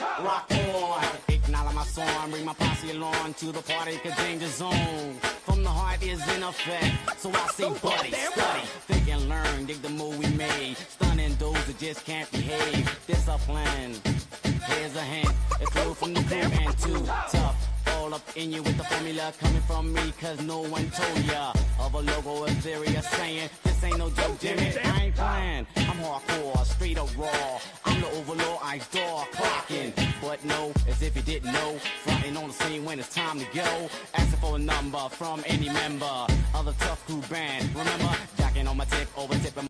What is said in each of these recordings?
Rock on, acknowledge my song, bring my posse along to the party, cause danger zone. From the heart is in effect, so I say buddy, study, think and learn, dig the move we made. Stunning those that just can't behave, discipline. Here's a hint, a clue from the crew and too tough. All up in you with the formula coming from me, cause no one told ya of a logo is serious saying this ain't no joke, Jimmy. I ain't playing, I'm hardcore, straight up raw. I'm the overlord, I door clocking, but no, as if you didn't know. Fronting on the scene when it's time to go, asking for a number from any member of the tough crew band. Remember, jacking on my tip, over tipping.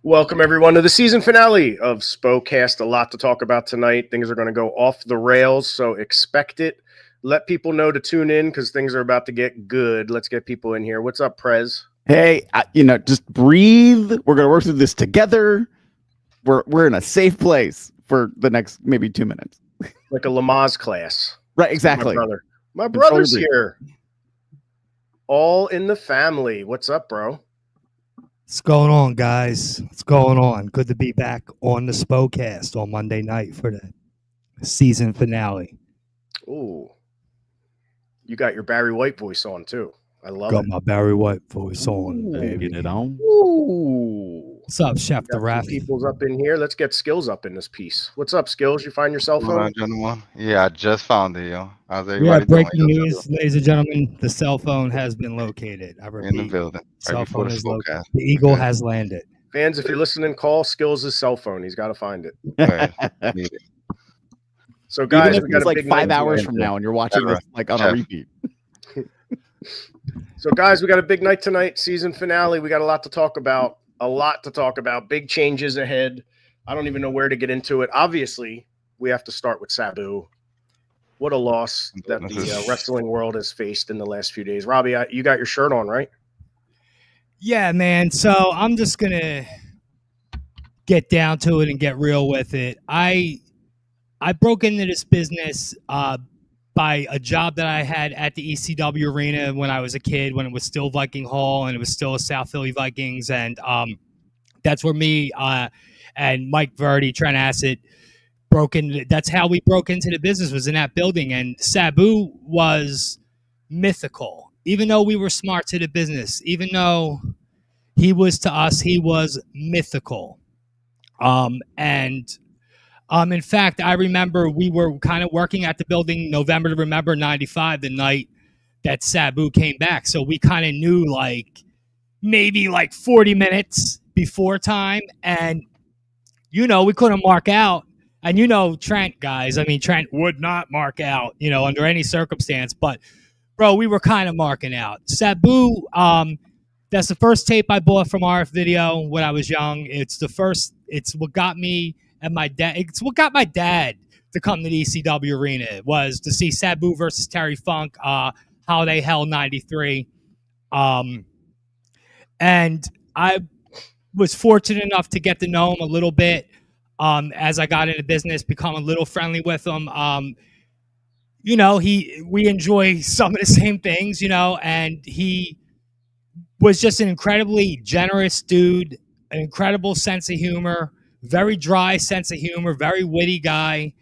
Welcome, everyone, to the season finale of SPOcast. A lot to talk about tonight. Things are going to go off the rails, so expect it. Let people know to tune in because things are about to get good. Let's get people in here. What's up, Prez? Hey, just breathe. We're going to work through this together. We're in a safe place for the next maybe 2 minutes. Like a Lamaze class. Right, exactly. My brother's here. All in the family. What's up, bro? What's going on, guys? What's going on? Good to be back on the SPOcast on Monday night for the season finale. Ooh. You got your Barry White voice on, too. I love it. Got my Barry White voice on, baby. Get it on. Ooh. What's up, Chef the Ref? People's up in here. Let's get Skills up in this piece. What's up, Skills? You find your cell phone? Hello, gentlemen. Yeah, I just found it, yo. How's everybody Yeah, doing? breaking news, ladies and gentlemen. The cell phone has been located. I repeat, In the building. cell Right before phone the is located. SPOcast. The Eagle has landed. Fans, if you're listening, call Skills' cell phone. He's got to find it. Right. Need it. So, guys, Even if we got it's a like big 5 night hours tonight. from now and you're watching this like on a repeat. So, guys, we got a big night tonight. Season finale. We got a lot to talk about. Big changes ahead. I don't even know where to get into it. Obviously, we have to start with SABU. What a loss that the wrestling world has faced in the last few days. Robbie, you got your shirt on, right? Yeah, man. So I'm just gonna get down to it and get real with it. I broke into this business by a job that I had at the ECW arena when I was a kid, when it was still Viking Hall and it was still South Philly Vikings, and that's where me and Mike Verdi, Trent Acid, broke in. That's how we broke into the business, was in that building. And SABU was mythical, even though we were smart to the business, even though he was to us, he was mythical. In fact, I remember we were kind of working at the building November to remember 95, the night that SABU came back. So we kind of knew maybe 40 minutes before time. And, we couldn't mark out. And, Trent, guys, Trent would not mark out, under any circumstance. But, bro, we were kind of marking out. SABU, that's the first tape I bought from RF Video when I was young. It's what got me and my dad. It's what got my dad to come to the ECW arena, was to see SABU versus Terry Funk, Holiday Hell 93. And I was fortunate enough to get to know him a little bit as I got into business, become a little friendly with him. We enjoy some of the same things, and he was just an incredibly generous dude, an incredible sense of humor, very dry sense of humor, very witty guy,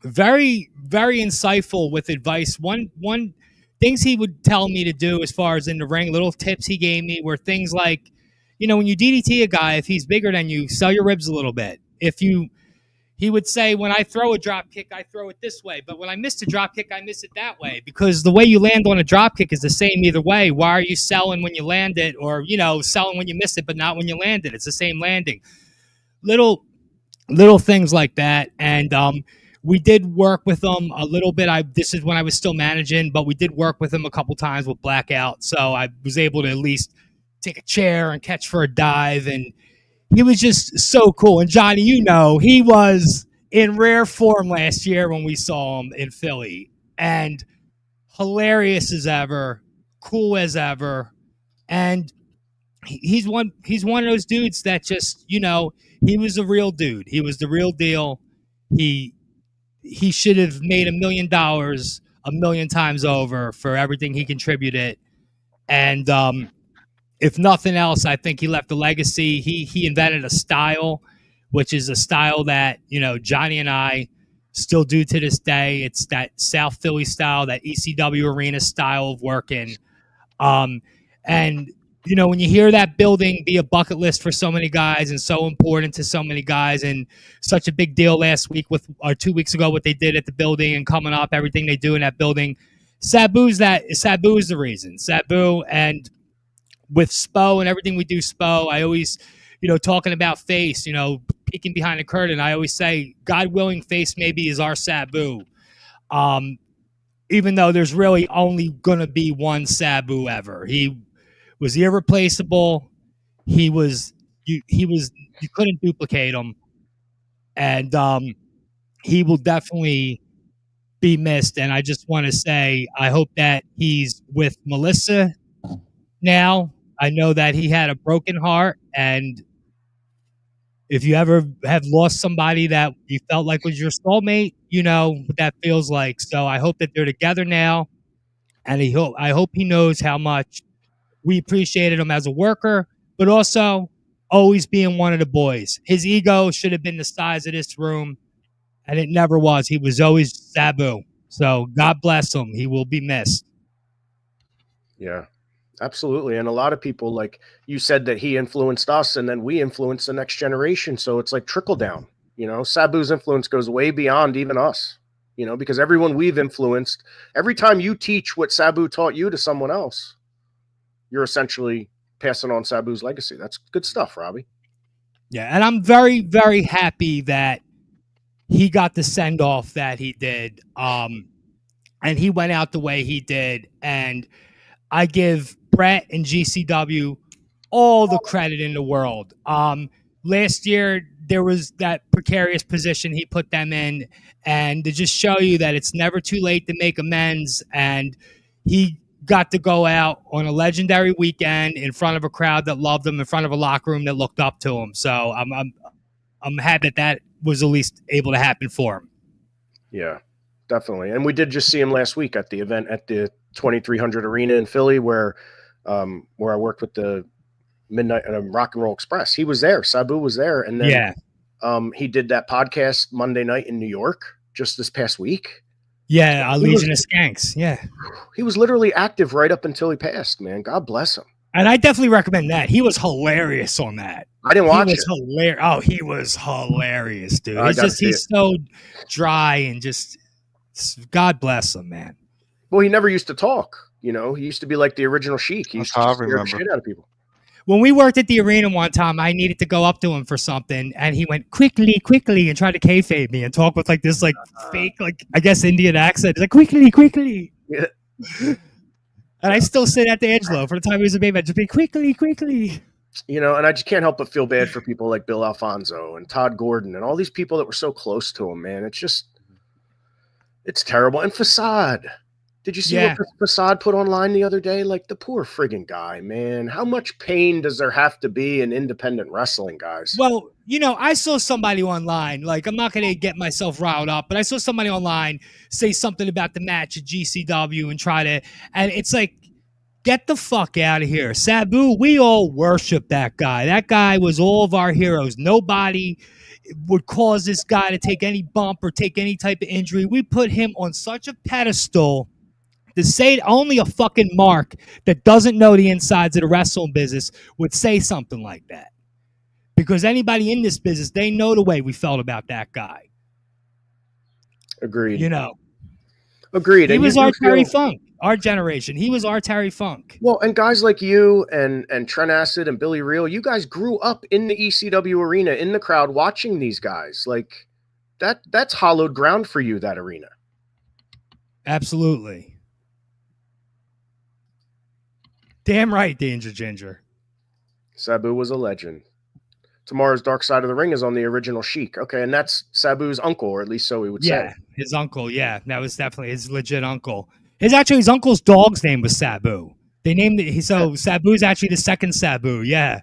very, very insightful with advice. One things he would tell me to do as far as in the ring, little tips he gave me were things like, when you DDT a guy, if he's bigger than you, sell your ribs a little bit. He would say, when I throw a drop kick, I throw it this way. But when I miss a drop kick, I miss it that way. Because the way you land on a drop kick is the same either way. Why are you selling when you land it, or, selling when you miss it, but not when you land it? It's the same landing. Little things like that. And we did work with him a little bit. This is when I was still managing, but we did work with him a couple times with Blackout. So I was able to at least take a chair and catch for a dive. And he was just so cool. And Johnny, he was in rare form last year when we saw him in Philly, and hilarious as ever, cool as ever. And he's one of those dudes that just, he was a real dude. He was the real deal. He should have made $1 million 1,000,000 times over for everything he contributed. And if nothing else, I think he left a legacy. He invented a style which is a style that, Johnny and I still do to this day. It's that South Philly style, that ECW arena style of working. And when you hear that building be a bucket list for so many guys and so important to so many guys, and such a big deal last week or 2 weeks ago, what they did at the building and coming up, everything they do in that building, Sabu is the reason. Sabu, and with SPO and everything we do SPO, I always, talking about face, peeking behind the curtain, I always say, God willing, face maybe is our Sabu. Even though there's really only going to be one Sabu ever. He was irreplaceable. You couldn't duplicate him. And he will definitely be missed. And I just want to say, I hope that he's with Melissa now. I know that he had a broken heart, and if you ever have lost somebody that you felt like was your soulmate, you know what that feels like. So I hope that they're together now, and I hope he knows how much we appreciated him as a worker, but also always being one of the boys. His ego should have been the size of this room, and it never was. He was always Sabu. So God bless him. He will be missed. Yeah, absolutely. And a lot of people, like you said, that he influenced us, and then we influenced the next generation. So it's like trickle down. Sabu's influence goes way beyond even us, because everyone we've influenced, every time you teach what Sabu taught you to someone else, you're essentially passing on Sabu's legacy. That's good stuff, Robbie. Yeah, and I'm very, very happy that he got the send-off that he did, and he went out the way he did. And I give Brett and GCW all the credit in the world. Last year, there was that precarious position he put them in, and to just show you that it's never too late to make amends. And he got to go out on a legendary weekend in front of a crowd that loved him, in front of a locker room that looked up to him. So I'm happy that was at least able to happen for him. Yeah, definitely. And we did just see him last week at the event at the 2300 Arena in Philly, where I worked with the Midnight Rock and Roll Express. He was there. Sabu was there, and then he did that podcast Monday night in New York just this past week. Yeah, Legion of Skanks. Yeah. He was literally active right up until he passed, man. God bless him. And I definitely recommend that. He was hilarious on that. I didn't watch it. He was hilarious, dude. He's so dry and just, God bless him, man. Well, he never used to talk. He used to be like the original Sheik. He used to scare the shit out of people. When we worked at the arena one time, I needed to go up to him for something, and he went quickly, and tried to kayfabe me and talk with like this fake, I guess, Indian accent. He's like, quickly. Yeah. And I still say that to Angelo for the time he was a baby. Just be quickly. And I just can't help but feel bad for people like Bill Alfonso and Todd Gordon and all these people that were so close to him, man. It's terrible. And Facade. Did you see what Facade put online the other day? Like, the poor friggin' guy, man. How much pain does there have to be in independent wrestling, guys? Well, I saw somebody online, like, I'm not going to get myself riled up, but I saw somebody online say something about the match at GCW and it's like, get the fuck out of here. Sabu, we all worship that guy. That guy was all of our heroes. Nobody would cause this guy to take any bump or take any type of injury. We put him on such a pedestal. To say only a fucking mark that doesn't know the insides of the wrestling business would say something like that. Because anybody in this business, they know the way we felt about that guy. Agreed. Agreed. He was our Terry Funk, our generation. He was our Terry Funk. Well, and guys like you and Trent Acid and Billy Real, you guys grew up in the ECW arena, in the crowd, watching these guys. Like, that's hallowed ground for you, that arena. Absolutely. Damn right, Danger Ginger. Sabu was a legend. Tomorrow's Dark Side of the Ring is on the original Sheik. Okay, and that's Sabu's uncle, or at least so he would say. Yeah, his uncle. Yeah, that was definitely his legit uncle. His uncle's dog's name was Sabu. They named it. So Sabu's actually the second Sabu. Yeah.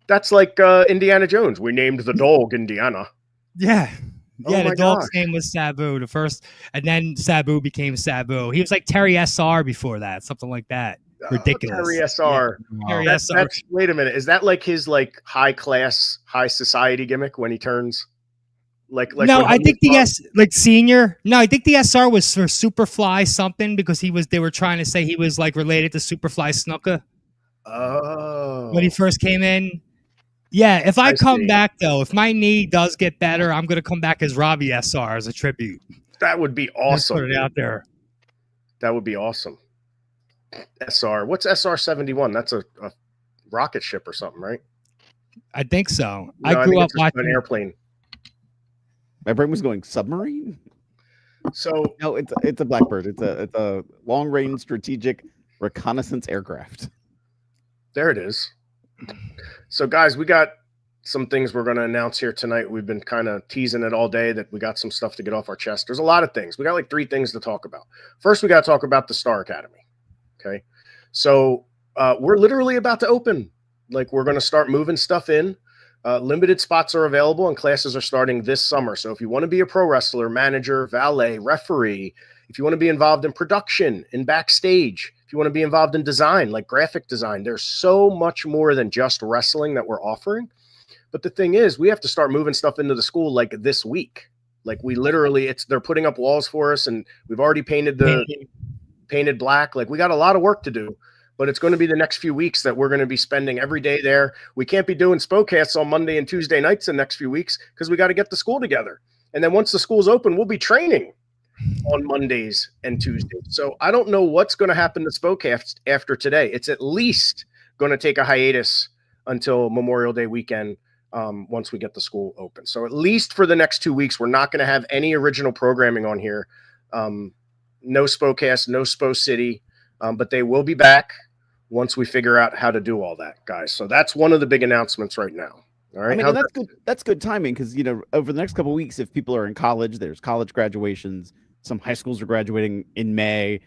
That's like Indiana Jones. We named the dog Indiana. Yeah. Yeah, the dog's name was Sabu, the first, and then Sabu became Sabu. He was like Terry SR before that, something like that. Ridiculous. Terry SR. Terry That's, SR. wait a minute. Is that like his like high class, high society gimmick when he turns? Like No, when I think the Hogan's like senior. No, I think the SR was for Superfly something because they were trying to say he was like related to Superfly Snuka when he Oh, first came in. Yeah, if I come see. back though, if my knee does get better, I'm gonna come back as Robbie SR as a tribute. That would be Let's put awesome. it out there. That would be awesome. SR. What's SR-71? That's a rocket ship or something, right? I think so. No, I grew think up it's just an watching. airplane. My brain was going submarine. So No, it's a Blackbird. It's a long range strategic reconnaissance aircraft. there it is. So guys, we got some things we're going to announce here tonight. We've been kind of teasing it all day that we got some stuff to get off our chest. There's a lot of things. We got like 3 things to talk about. First, we got to talk about the Star Academy. Okay. So we're literally about to open. Like we're going to start moving stuff in. Limited spots are available and classes are starting this summer. So if you want to be a pro wrestler, manager, valet, referee, if you want to be involved in production, in backstage, if you want to be involved in design, like graphic design, there's so much more than just wrestling that we're offering. But the thing is, we have to start moving stuff into the school like this week. Like we literally, they're putting up walls for us and we've already painted black. Like we got a lot of work to do. But it's going to be the next few weeks that we're going to be spending every day there. We can't be doing SPOcasts on Monday and Tuesday nights the next few weeks because we got to get the school together. And then once the school's open, we'll be training on Mondays and Tuesdays. So I don't know what's going to happen to SPOcast after today. It's at least going to take a hiatus until Memorial Day weekend once we get the school open. So at least for the next 2 weeks, we're not going to have any original programming on here. No SPOcast, no SPO City, but they will be back once we figure out how to do all that, guys. So that's one of the big announcements right now. All right. I mean, and that's good. That's good timing because, you know, over the next couple of weeks, if people are in college, there's college graduations. Some high schools are graduating in May,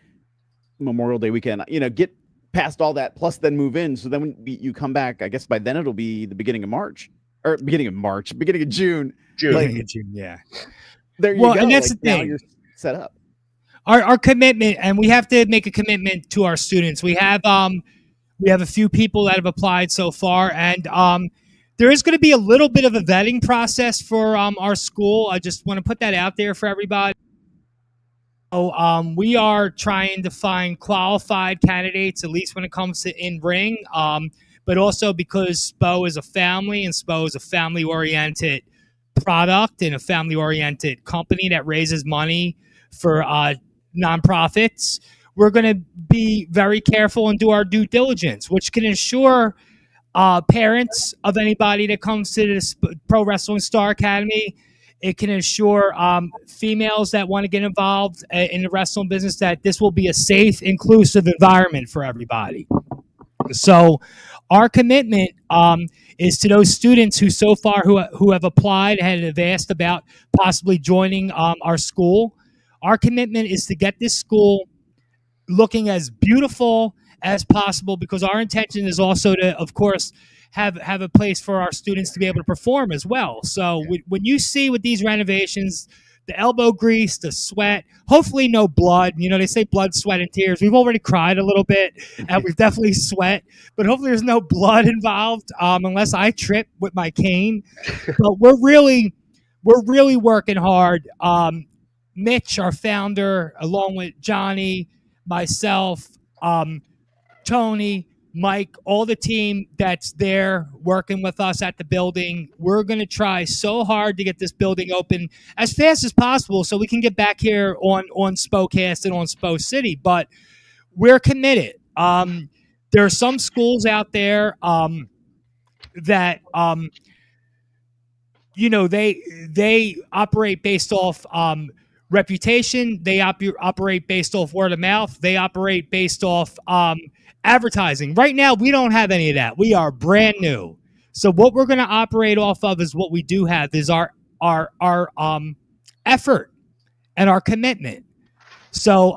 Memorial Day weekend. You know, get past all that, plus then move in. So then when you come back, I guess by then it'll be the beginning of beginning of June. June. Yeah. There you go. And that's like, the thing. now you're set up. Our commitment, and we have to make a commitment to our students. We have a few people that have applied so far, and there is going to be a little bit of a vetting process for our school. I just want to put that out there for everybody. So we are trying to find qualified candidates, at least when it comes to in-ring, but also because SPO is a family, and SPO is a family-oriented product and a family-oriented company that raises money for nonprofits. We're going to be very careful and do our due diligence, which can ensure parents of anybody that comes to this Pro Wrestling Star Academy. It can ensure females that want to get involved in the wrestling business that this will be a safe, inclusive environment for everybody. So our commitment is to those students who so far who have applied and have asked about possibly joining our school. Our commitment is to get this school looking as beautiful as possible, because our intention is also to, of course, have a place for our students to be able to perform as well. So when you see with these renovations, the elbow grease, the sweat, hopefully no blood. You know, they say blood, sweat, and tears. We've already cried a little bit, and we've definitely sweat, but hopefully there's no blood involved unless I trip with my cane. But we're really working hard. Mitch, our founder, along with Johnny, myself, Tony, Mike, all the team that's there working with us at the building, we're going to try so hard to get this building open as fast as possible so we can get back here on SPOcast and on SPO City. But we're committed. There are some schools out there that they operate based off reputation. They operate based off word of mouth. They operate based off advertising. Right now, we don't have any of that. We are brand new. So what we're going to operate off of is what we do have, is our effort and our commitment. So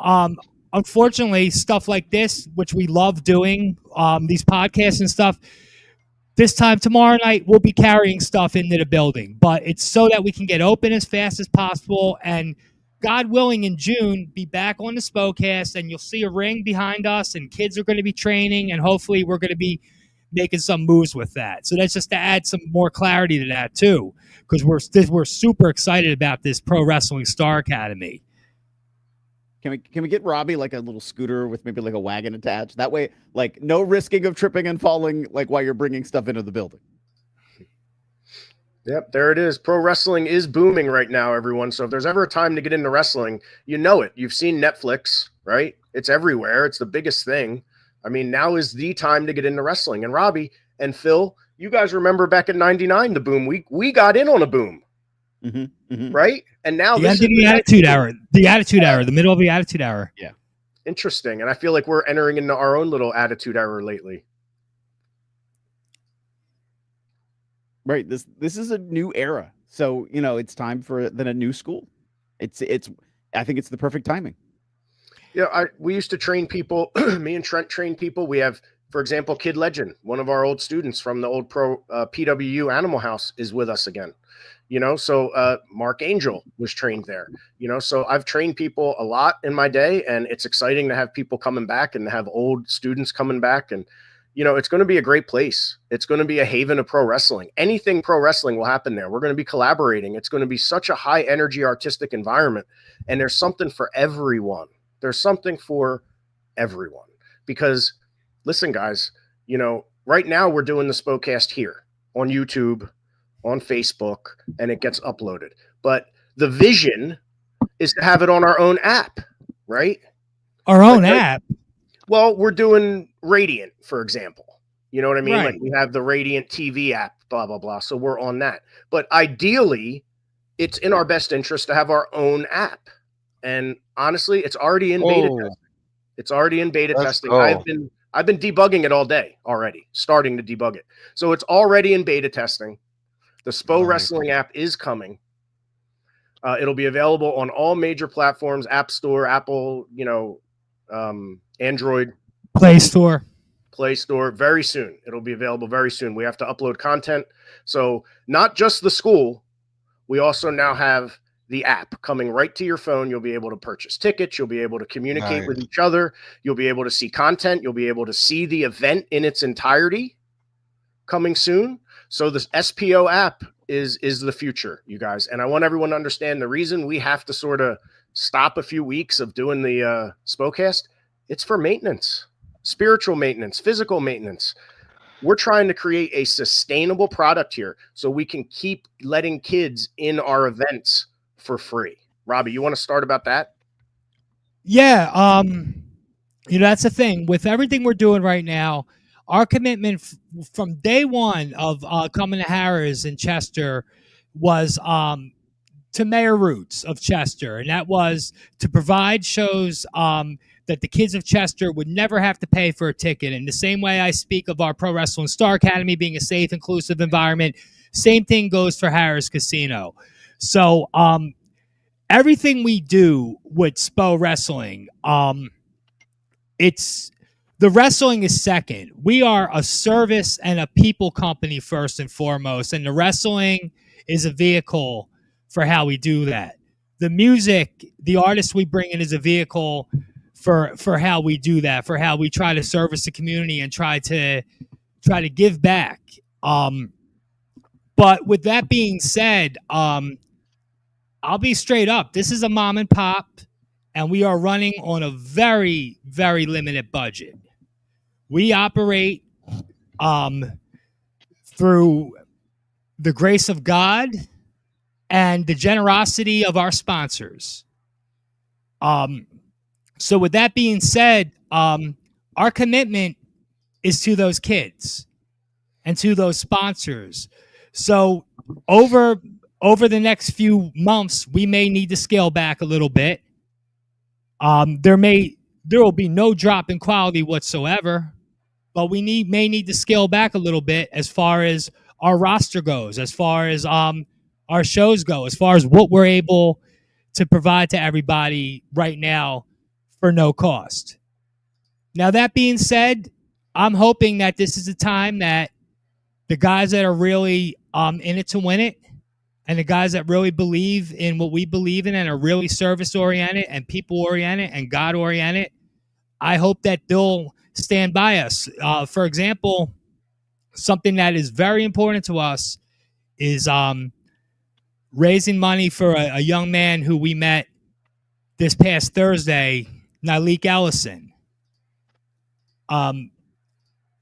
unfortunately, stuff like this, which we love doing, these podcasts and stuff, this time tomorrow night, we'll be carrying stuff into the building. But it's so that we can get open as fast as possible and God willing, in June, be back on the SPOcast, and you'll see a ring behind us, and kids are going to be training, and hopefully we're going to be making some moves with that. So that's just to add some more clarity to that too, because we're super excited about this Pro Wrestling Star Academy. Can we get Robbie like a little scooter with maybe like a wagon attached? That way, like no risking of tripping and falling, like while you're bringing stuff into the building. Yep, there it is. Pro wrestling is booming right now, everyone. So if there's ever a time to get into wrestling, you know it. You've seen Netflix, right? It's everywhere. It's the biggest thing. I mean, now is the time to get into wrestling. And Robbie and Phil, you guys remember back in '99, the boom. We got in on a boom, right? And now the end of the Attitude Era, the middle of the Attitude Era. Yeah, interesting. And I feel like we're entering into our own little Attitude Era lately. Right. This is a new era. So, you know, it's time for then a new school. It's I think it's the perfect timing. Yeah, we used to train people. Me and Trent train people. We have, for example, Kid Legend, one of our old students from the old pro PWU Animal House, is with us again. You know, so Mark Angel was trained there. You know, so I've trained people a lot in my day, and it's exciting to have people coming back and have old students coming back. And you know, it's going to be a great place. It's going to be a haven of pro wrestling. Anything pro wrestling will happen there. We're going to be collaborating. It's going to be such a high energy artistic environment. And there's something for everyone. There's something for everyone. Because listen, guys, you know, right now we're doing the SPOcast here on YouTube, on Facebook, and it gets uploaded. But the vision is to have it on our own app, right? Our own app? Well, we're doing Radiant, for example. You know what I mean? Right. Like we have the Radiant TV app, blah, blah, blah. So we're on that. But ideally, it's in our best interest to have our own app. And honestly, it's already in beta testing. It's already in beta testing. Cool. I've been debugging it all day already, starting to debug it. So it's already in beta testing. The SPO Wrestling app is coming. It'll be available on all major platforms, App Store, Apple, you know, Android, Play Store, very soon. It'll be available very soon. We have to upload content. So not just the school, we also now have the app coming right to your phone. You'll be able to purchase tickets. You'll be able to communicate with each other. You'll be able to see content. You'll be able to see the event in its entirety coming soon. So this SPO app is the future, you guys. And I want everyone to understand the reason we have to sort of stop a few weeks of doing the SPOcast. It's for maintenance, spiritual maintenance, physical maintenance. We're trying to create a sustainable product here so we can keep letting kids in our events for free. Robbie, you want to start about that? Yeah. You know, that's the thing with everything we're doing right now. Our commitment from day one of coming to Harrah's in Chester was to Mayor Roots of Chester, and that was to provide shows that the kids of Chester would never have to pay for a ticket. In the same way I speak of our Pro Wrestling Star Academy being a safe, inclusive environment, same thing goes for Harrah's Casino. So everything we do with SPO Wrestling, it's the wrestling is second. We are a service and a people company first and foremost, and the wrestling is a vehicle for how we do that. The music, the artists we bring in is a vehicle for how we do that, for how we try to service the community and try to give back. But with that being said, I'll be straight up. This is a mom and pop, and we are running on a very, very limited budget. We operate through the grace of God and the generosity of our sponsors. So with that being said, our commitment is to those kids and to those sponsors. So over the next few months, we may need to scale back a little bit. There will be no drop in quality whatsoever, but we may need to scale back a little bit as far as our roster goes, as far as our shows go, as far as what we're able to provide to everybody right now for no cost. Now, that being said, I'm hoping that this is a time that the guys that are really in it to win it and the guys that really believe in what we believe in and are really service oriented and people oriented and God oriented, I hope that they'll stand by us. For example, something that is very important to us is raising money for a young man who we met this past Thursday, Nyleek Ellison.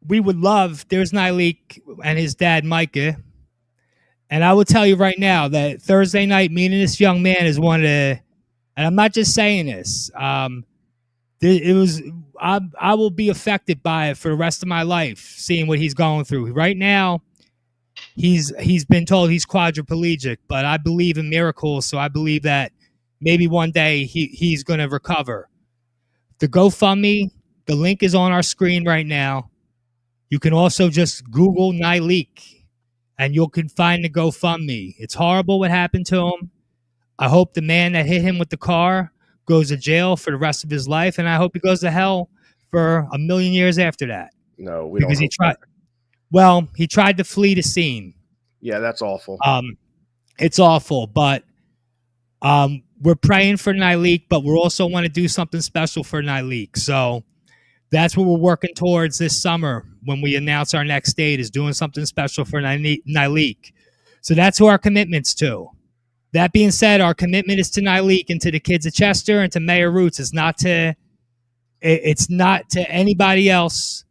We would love, there's Nyleek and his dad, Micah. And I will tell you right now that Thursday night, meeting this young man is one of the, and I'm not just saying this, it was, I will be affected by it for the rest of my life, seeing what he's going through. Right now, he's been told he's quadriplegic, but I believe in miracles, so I believe that maybe one day he's going to recover. The GoFundMe, the link is on our screen right now. You can also just Google Nyleek, and you can find the GoFundMe. It's horrible what happened to him. I hope the man that hit him with the car goes to jail for the rest of his life, and I hope he goes to hell for 1,000,000 years after that. No, we because don't. He tried. Well, he tried to flee the scene. Yeah, that's awful. It's awful, but we're praying for Nyleek, but we also want to do something special for Nyleek. So that's what we're working towards this summer when we announce our next date, is doing something special for Nyleek. So that's who our commitment's to. That being said, our commitment is to Nyleek and to the kids at Chester and to Mayor Roots. It's not to anybody else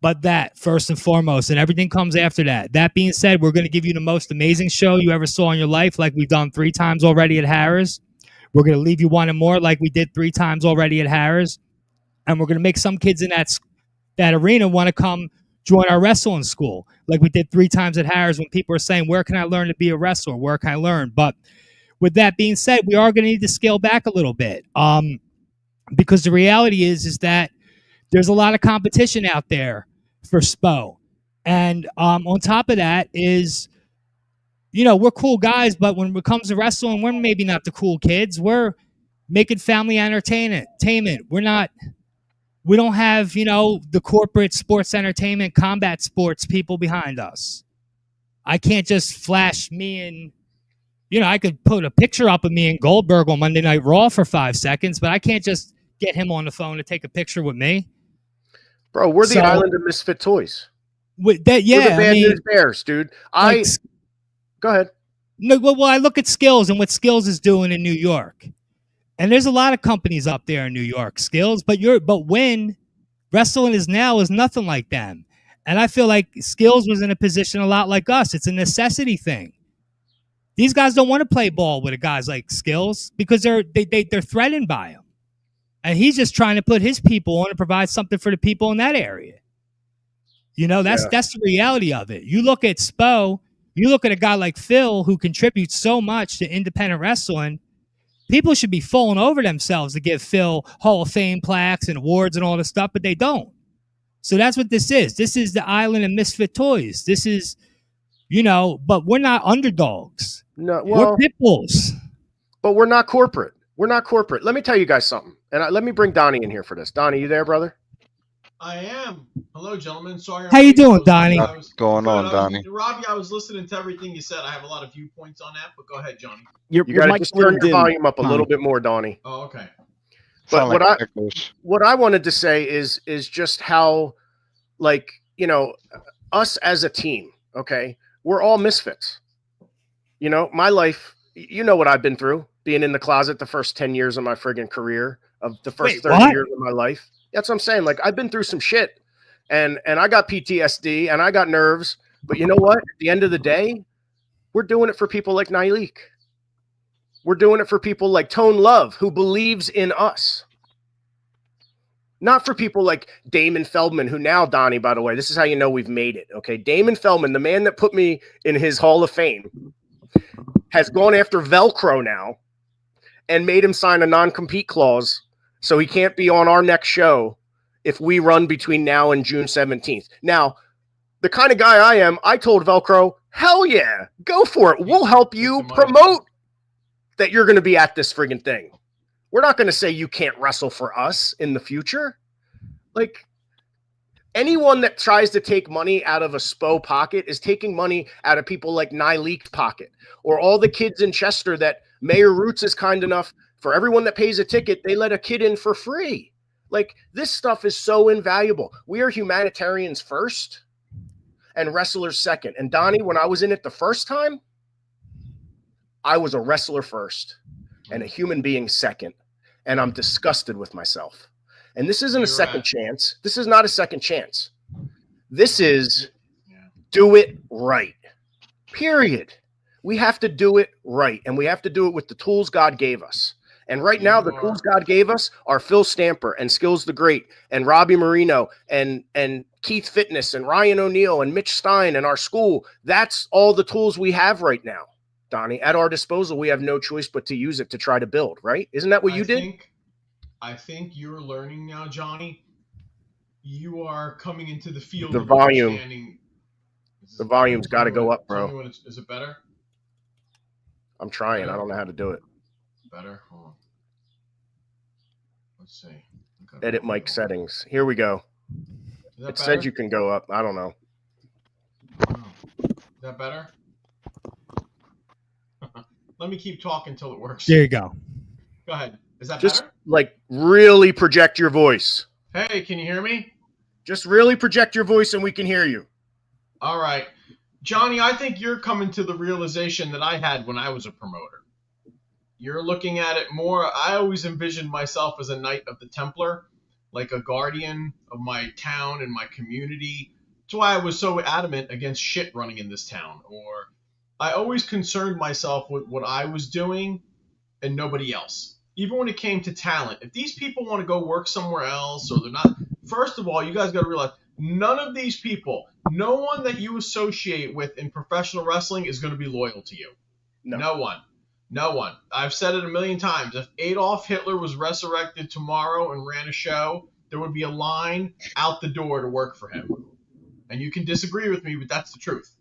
but that, first and foremost, and everything comes after that. That being said, we're going to give you the most amazing show you ever saw in your life, like we've done 3 times already at Harrah's. We're going to leave you wanting more, like we did 3 times already at Harrah's. And we're going to make some kids in that arena want to come join our wrestling school, like we did 3 times at Harrah's, when people are saying, where can I learn to be a wrestler? Where can I learn? But with that being said, we are going to need to scale back a little bit, because the reality is that there's a lot of competition out there for SPO. And on top of that is, we're cool guys, but when it comes to wrestling, we're maybe not the cool kids. We're making family entertainment. We don't have, the corporate sports entertainment, combat sports people behind us. I can't just flash me and, I could put a picture up of me and Goldberg on Monday Night Raw for 5 seconds, but I can't just get him on the phone to take a picture with me. Bro, we're the island of misfit toys. We're the Bad News Bears, dude. Go ahead. No, well, I look at Skills and what Skills is doing in New York. And there's a lot of companies up there in New York, Skills, but when wrestling is now is nothing like them. And I feel like Skills was in a position a lot like us. It's a necessity thing. These guys don't want to play ball with guys like Skills because they're threatened by him. And he's just trying to put his people on and provide something for the people in that area. That's the reality of it. You look at SPO, you look at a guy like Phil who contributes so much to independent wrestling. People should be falling over themselves to give Phil Hall of Fame plaques and awards and all this stuff, but they don't. So that's what this is. This is the island of misfit toys. This is, but we're not underdogs. No, well, we're pit bulls. But we're not corporate. We're not corporate. Let me tell you guys something. And let me bring Donnie in here for this. Donnie, you there, brother? I am. Hello, gentlemen. Sorry. How you doing, Donnie? What's going on, Donnie? Robbie, I was listening to everything you said. I have a lot of viewpoints on that, but go ahead, Johnny. You got to just turn your volume up a little bit more, Donnie. Oh, okay. But what I wanted to say is just how, us as a team, okay, we're all misfits. My life, what I've been through, being in the closet the first 10 years of my friggin' career, of the first 30 years of my life. That's what I'm saying. Like, I've been through some shit, and I got PTSD and I got nerves, but you know what? At the end of the day, we're doing it for people like Nyleek. We're doing it for people like Tone Love, who believes in us. Not for people like Damon Feldman, who now, Donnie, by the way, this is how you know we've made it, okay? Damon Feldman, the man that put me in his Hall of Fame, has gone after Velcro now and made him sign a non-compete clause so he can't be on our next show if we run between now and June 17th. Now, the kind of guy I am, I told Velcro, hell yeah, go for it. We'll help you promote that you're going to be at this friggin' thing. We're not going to say you can't wrestle for us in the future. Like, Anyone that tries to take money out of a SPO pocket is taking money out of people like Nyleek's pocket, or all the kids in Chester that Mayor Roots is kind enough for everyone that pays a ticket, they let a kid in for free. Like, this stuff is so invaluable. We are humanitarians first and wrestlers second. And Donnie, when I was in it the first time, I was a wrestler first and a human being second. And I'm disgusted with myself. And this isn't a second chance. This is not a second chance. This is do it right. Period. We have to do it right. And we have to do it with the tools God gave us. And right now, the tools God gave us are Phil Stamper and Skills the Great and Robbie Marino and Keith Fitness and Ryan O'Neill and Mitch Stein and our school. That's all the tools we have right now, Donnie. At our disposal, we have no choice but to use it to try to build, right? Isn't that what you did? I think you're learning now, Johnny. You are coming into the field The of volume. understanding. The volume's got to go up, bro. Is it better? I'm trying. I don't know how to do it. Better? Hold on. Let's see. Edit mic settings. Here we go. It said you can go up. I don't know. Is that better? Let me keep talking until it works. There you go. Go ahead. Is that Just better? like really project your voice. Hey, can you hear me? Just really project your voice and we can hear you. All right. Johnny, I think you're coming to the realization that I had when I was a promoter. You're looking at it more. I always envisioned myself as a Knight of the Templar, like a guardian of my town and my community. That's why I was so adamant against shit running in this town. Or I always concerned myself with what I was doing and nobody else. Even when it came to talent, if these people want to go work somewhere else or they're not, first of all, you guys got to realize none of these people, no one that you associate with in professional wrestling is going to be loyal to you. No one. No one. I've said it a million times. If Adolf Hitler was resurrected tomorrow and ran a show, there would be a line out the door to work for him. And you can disagree with me, but that's the truth.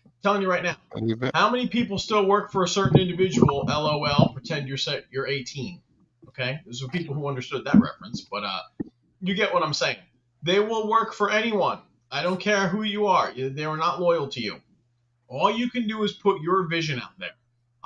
I'm telling you right now. How many people still work for a certain individual? LOL. Pretend you're 18. Okay? Those are people who understood that reference, but you get what I'm saying. They will work for anyone. I don't care who you are. They are not loyal to you. All you can do is put your vision out there.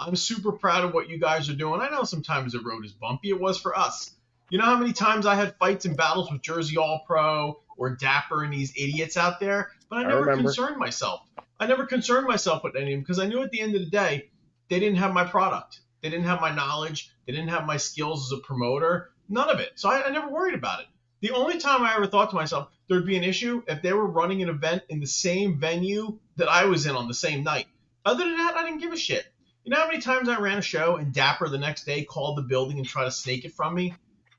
I'm super proud of what you guys are doing. I know sometimes the road is bumpy. It was for us. You know how many times I had fights and battles with Jersey All-Pro or Dapper and these idiots out there? But I never concerned myself. I never concerned myself with any of them because I knew at the end of the day, they didn't have my product. They didn't have my knowledge. They didn't have my skills as a promoter. None of it. So I never worried about it. The only time I ever thought to myself there'd be an issue if they were running an event in the same venue that I was in on the same night. Other than that, I didn't give a shit. You know how many times I ran a show and Dapper the next day called the building and tried to snake it from me?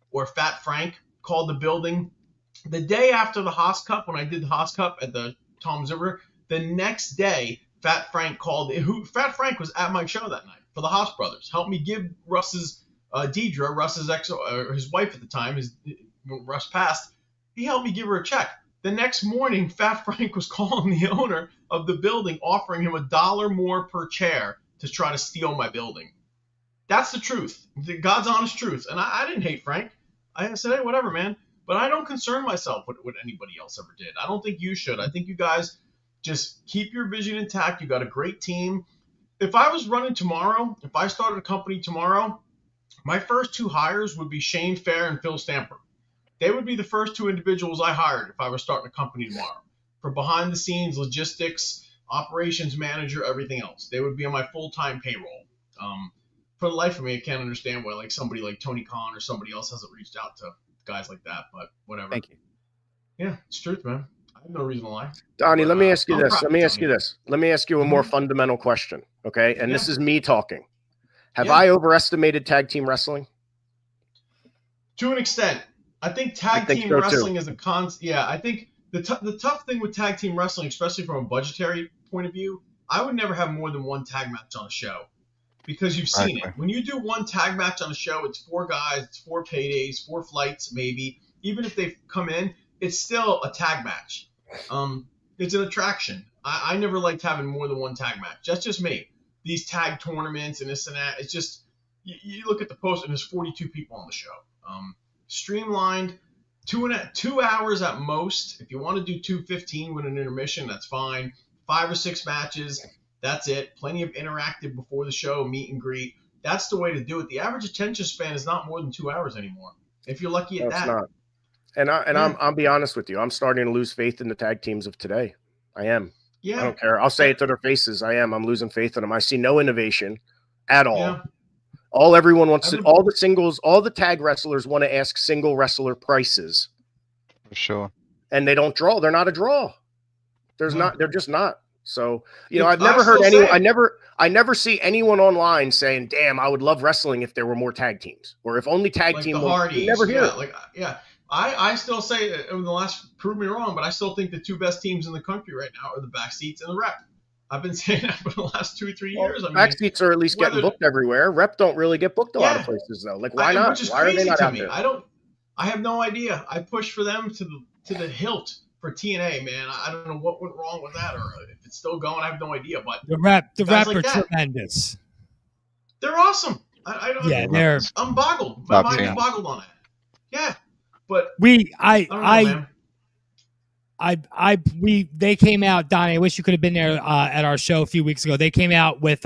Or Fat Frank called the building. The day after the Haas Cup, when I did the Haas Cup at the Tom's River, the next day, Fat Frank called. Fat Frank was at my show that night for the Haas brothers. Helped me give Russ's, Deidre, Russ's his wife at the time, Russ passed, he helped me give her a check. The next morning, Fat Frank was calling the owner of the building, offering him $1 more per chair to try to steal my building. That's the truth. God's honest truth. And I didn't hate Frank. I said, hey, whatever, man. But I don't concern myself with what anybody else ever did. I don't think you should. I think you guys just keep your vision intact. You got a great team. If I was running tomorrow, if I started a company tomorrow, my first two hires would be Shane Fair and Phil Stamper. They would be the first two individuals I hired if I was starting a company tomorrow. For behind the scenes, logistics, operations manager, everything else. They would be on my full-time payroll. For the life of me, I can't understand why somebody like Tony Khan or somebody else hasn't reached out to guys like that, but whatever. Thank you. Yeah, it's truth, man. I have no reason to lie. Donnie, let me ask you this. Let me ask you a more Mm-hmm. fundamental question, okay? And this is me talking. Have Yeah. I overestimated tag team wrestling? To an extent. I think tag team so, wrestling is a concept. Yeah, I think the tough thing with tag team wrestling, especially from a budgetary point of view, I would never have more than one tag match on a show because you've seen it. When you do one tag match on a show, it's 4 guys, it's 4 paydays, 4 flights maybe. Even if they've come in, it's still a tag match. It's an attraction. I never liked having more than one tag match. That's just me. These tag tournaments and this and that, it's just you look at the post and there's 42 people on the show. Streamlined, 2 hours at most. If you want to do 2:15 with an intermission, that's fine. 5 or 6 matches, that's it. Plenty of interactive before the show, meet and greet. That's the way to do it. The average attention span is not more than 2 hours anymore. If you're lucky at No, it's that. not. And I'll be honest with you. I'm starting to lose faith in the tag teams of today. I am. Yeah. I don't care. I'll say it to their faces. I am. I'm losing faith in them. I see no innovation at all. Yeah. All everyone wants to, all the tag wrestlers want to ask single wrestler prices. For sure. And they don't draw. They're not a draw. They're just not. So, I've I never heard still anyone, say- I never see anyone online saying, damn, I would love wrestling if there were more tag teams, or if only tag like team. the Hardys. You never hear Yeah, it. I still say over the last, prove me wrong, but I still think the 2 best teams in the country right now are the Backseats and the Rep. I've been saying that for the last 2 or 3 years. Backseats are at least getting booked everywhere. Rep don't really get booked a lot of Yeah. places though. Like, why not? Which is Why are they crazy not to out me. there? I have no idea. I push for them to the hilt for TNA, man. I don't know what went wrong with that, or if it's still going. I have no idea. But The rep guys are like that, tremendous. they're awesome. I don't. Yeah, they're. I'm boggled. My mind is boggled on it. Yeah, but I don't know, man. They came out, Donnie. I wish you could have been there at our show a few weeks ago. They came out with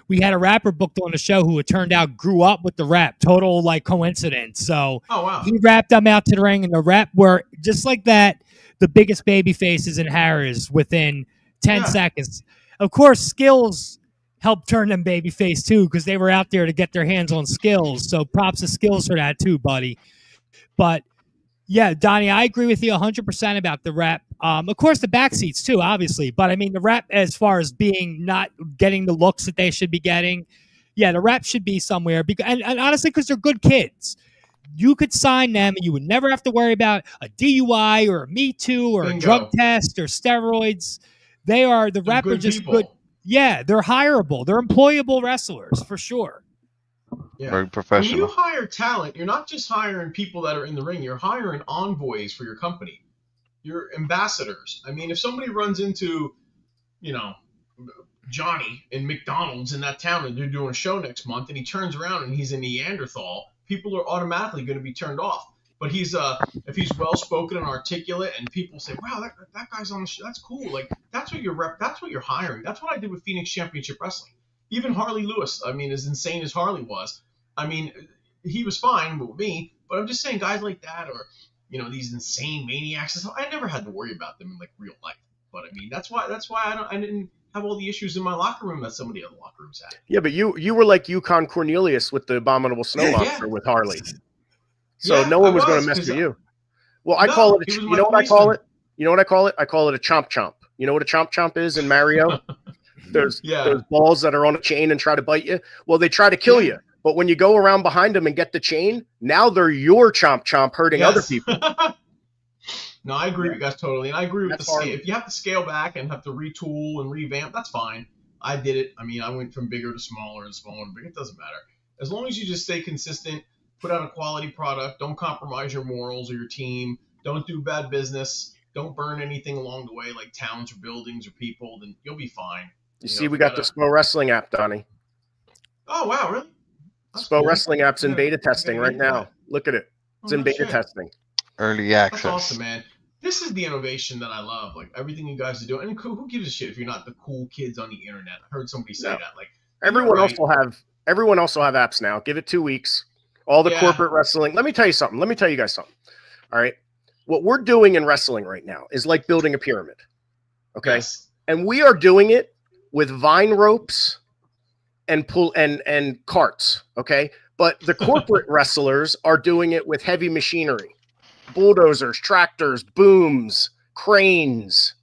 we had a rapper booked on the show who it turned out grew up with the rap. Total like coincidence. So Oh wow. he rapped them out to the ring, and the rap were just like that. The biggest baby faces in Harris within 10 seconds. Of course, Skills helped turn them baby face too, because they were out there to get their hands on Skills. So props to Skills for that too, buddy. But yeah, Donnie, I agree with you 100% about the rep. Of course, the backseats too, obviously. But I mean, the rep, as far as being not getting the looks that they should be getting, yeah, the rep should be somewhere. And honestly, because they're good kids. You could sign them and you would never have to worry about a DUI or a Me Too or a drug test or steroids. The rep are just good. Yeah, they're hireable. They're employable wrestlers for sure. Yeah. Very professional. When you hire talent, you're not just hiring people that are in the ring. You're hiring envoys for your company. You're ambassadors. I mean, if somebody runs into, Johnny in McDonald's in that town and they're doing a show next month and he turns around and he's a Neanderthal, people are automatically going to be turned off. But if he's well-spoken and articulate and people say, wow, that guy's on the show, that's cool. Like, that's what you're hiring. That's what I did with Phoenix Championship Wrestling. Even Harley Lewis, I mean, as insane as Harley was, I mean, he was fine with me, but I'm just saying guys like that or, these insane maniacs, I never had to worry about them in like real life. But I mean, that's why I didn't have all the issues in my locker room that some of the other locker rooms had. Yeah, but you were like Yukon Cornelius with the Abominable Snow Monster with Harley. So no one was going to mess with you. Well, I call it, you know what I call it? You know what I call it? I call it a chomp chomp. You know what a chomp chomp is in Mario? There's balls that are on a chain and try to bite you. Well, they try to kill you. But when you go around behind them and get the chain, now they're your chomp chomp hurting other people. No, I agree with you guys totally. And I agree with the scale. If you have to scale back and have to retool and revamp, that's fine. I did it. I mean, I went from bigger to smaller and smaller to bigger. It doesn't matter. As long as you just stay consistent, put out a quality product, don't compromise your morals or your team, don't do bad business, don't burn anything along the way like towns or buildings or people, then you'll be fine. You see, we got the SPO Wrestling app, Donnie. Oh, wow, really? That's SPO cool. Wrestling app's in beta testing right now. Look at it. It's in beta testing. Early access. That's awesome, man. This is the innovation that I love. Like everything you guys are doing. And who gives a shit if you're not the cool kids on the internet? I heard somebody say that. Like everyone also have apps now. Give it 2 weeks. All the corporate wrestling. Let me tell you something. Let me tell you guys something. All right. What we're doing in wrestling right now is like building a pyramid. Okay. Yes. And we are doing it with vine ropes and carts. Okay. But the corporate wrestlers are doing it with heavy machinery, bulldozers, tractors, booms, cranes.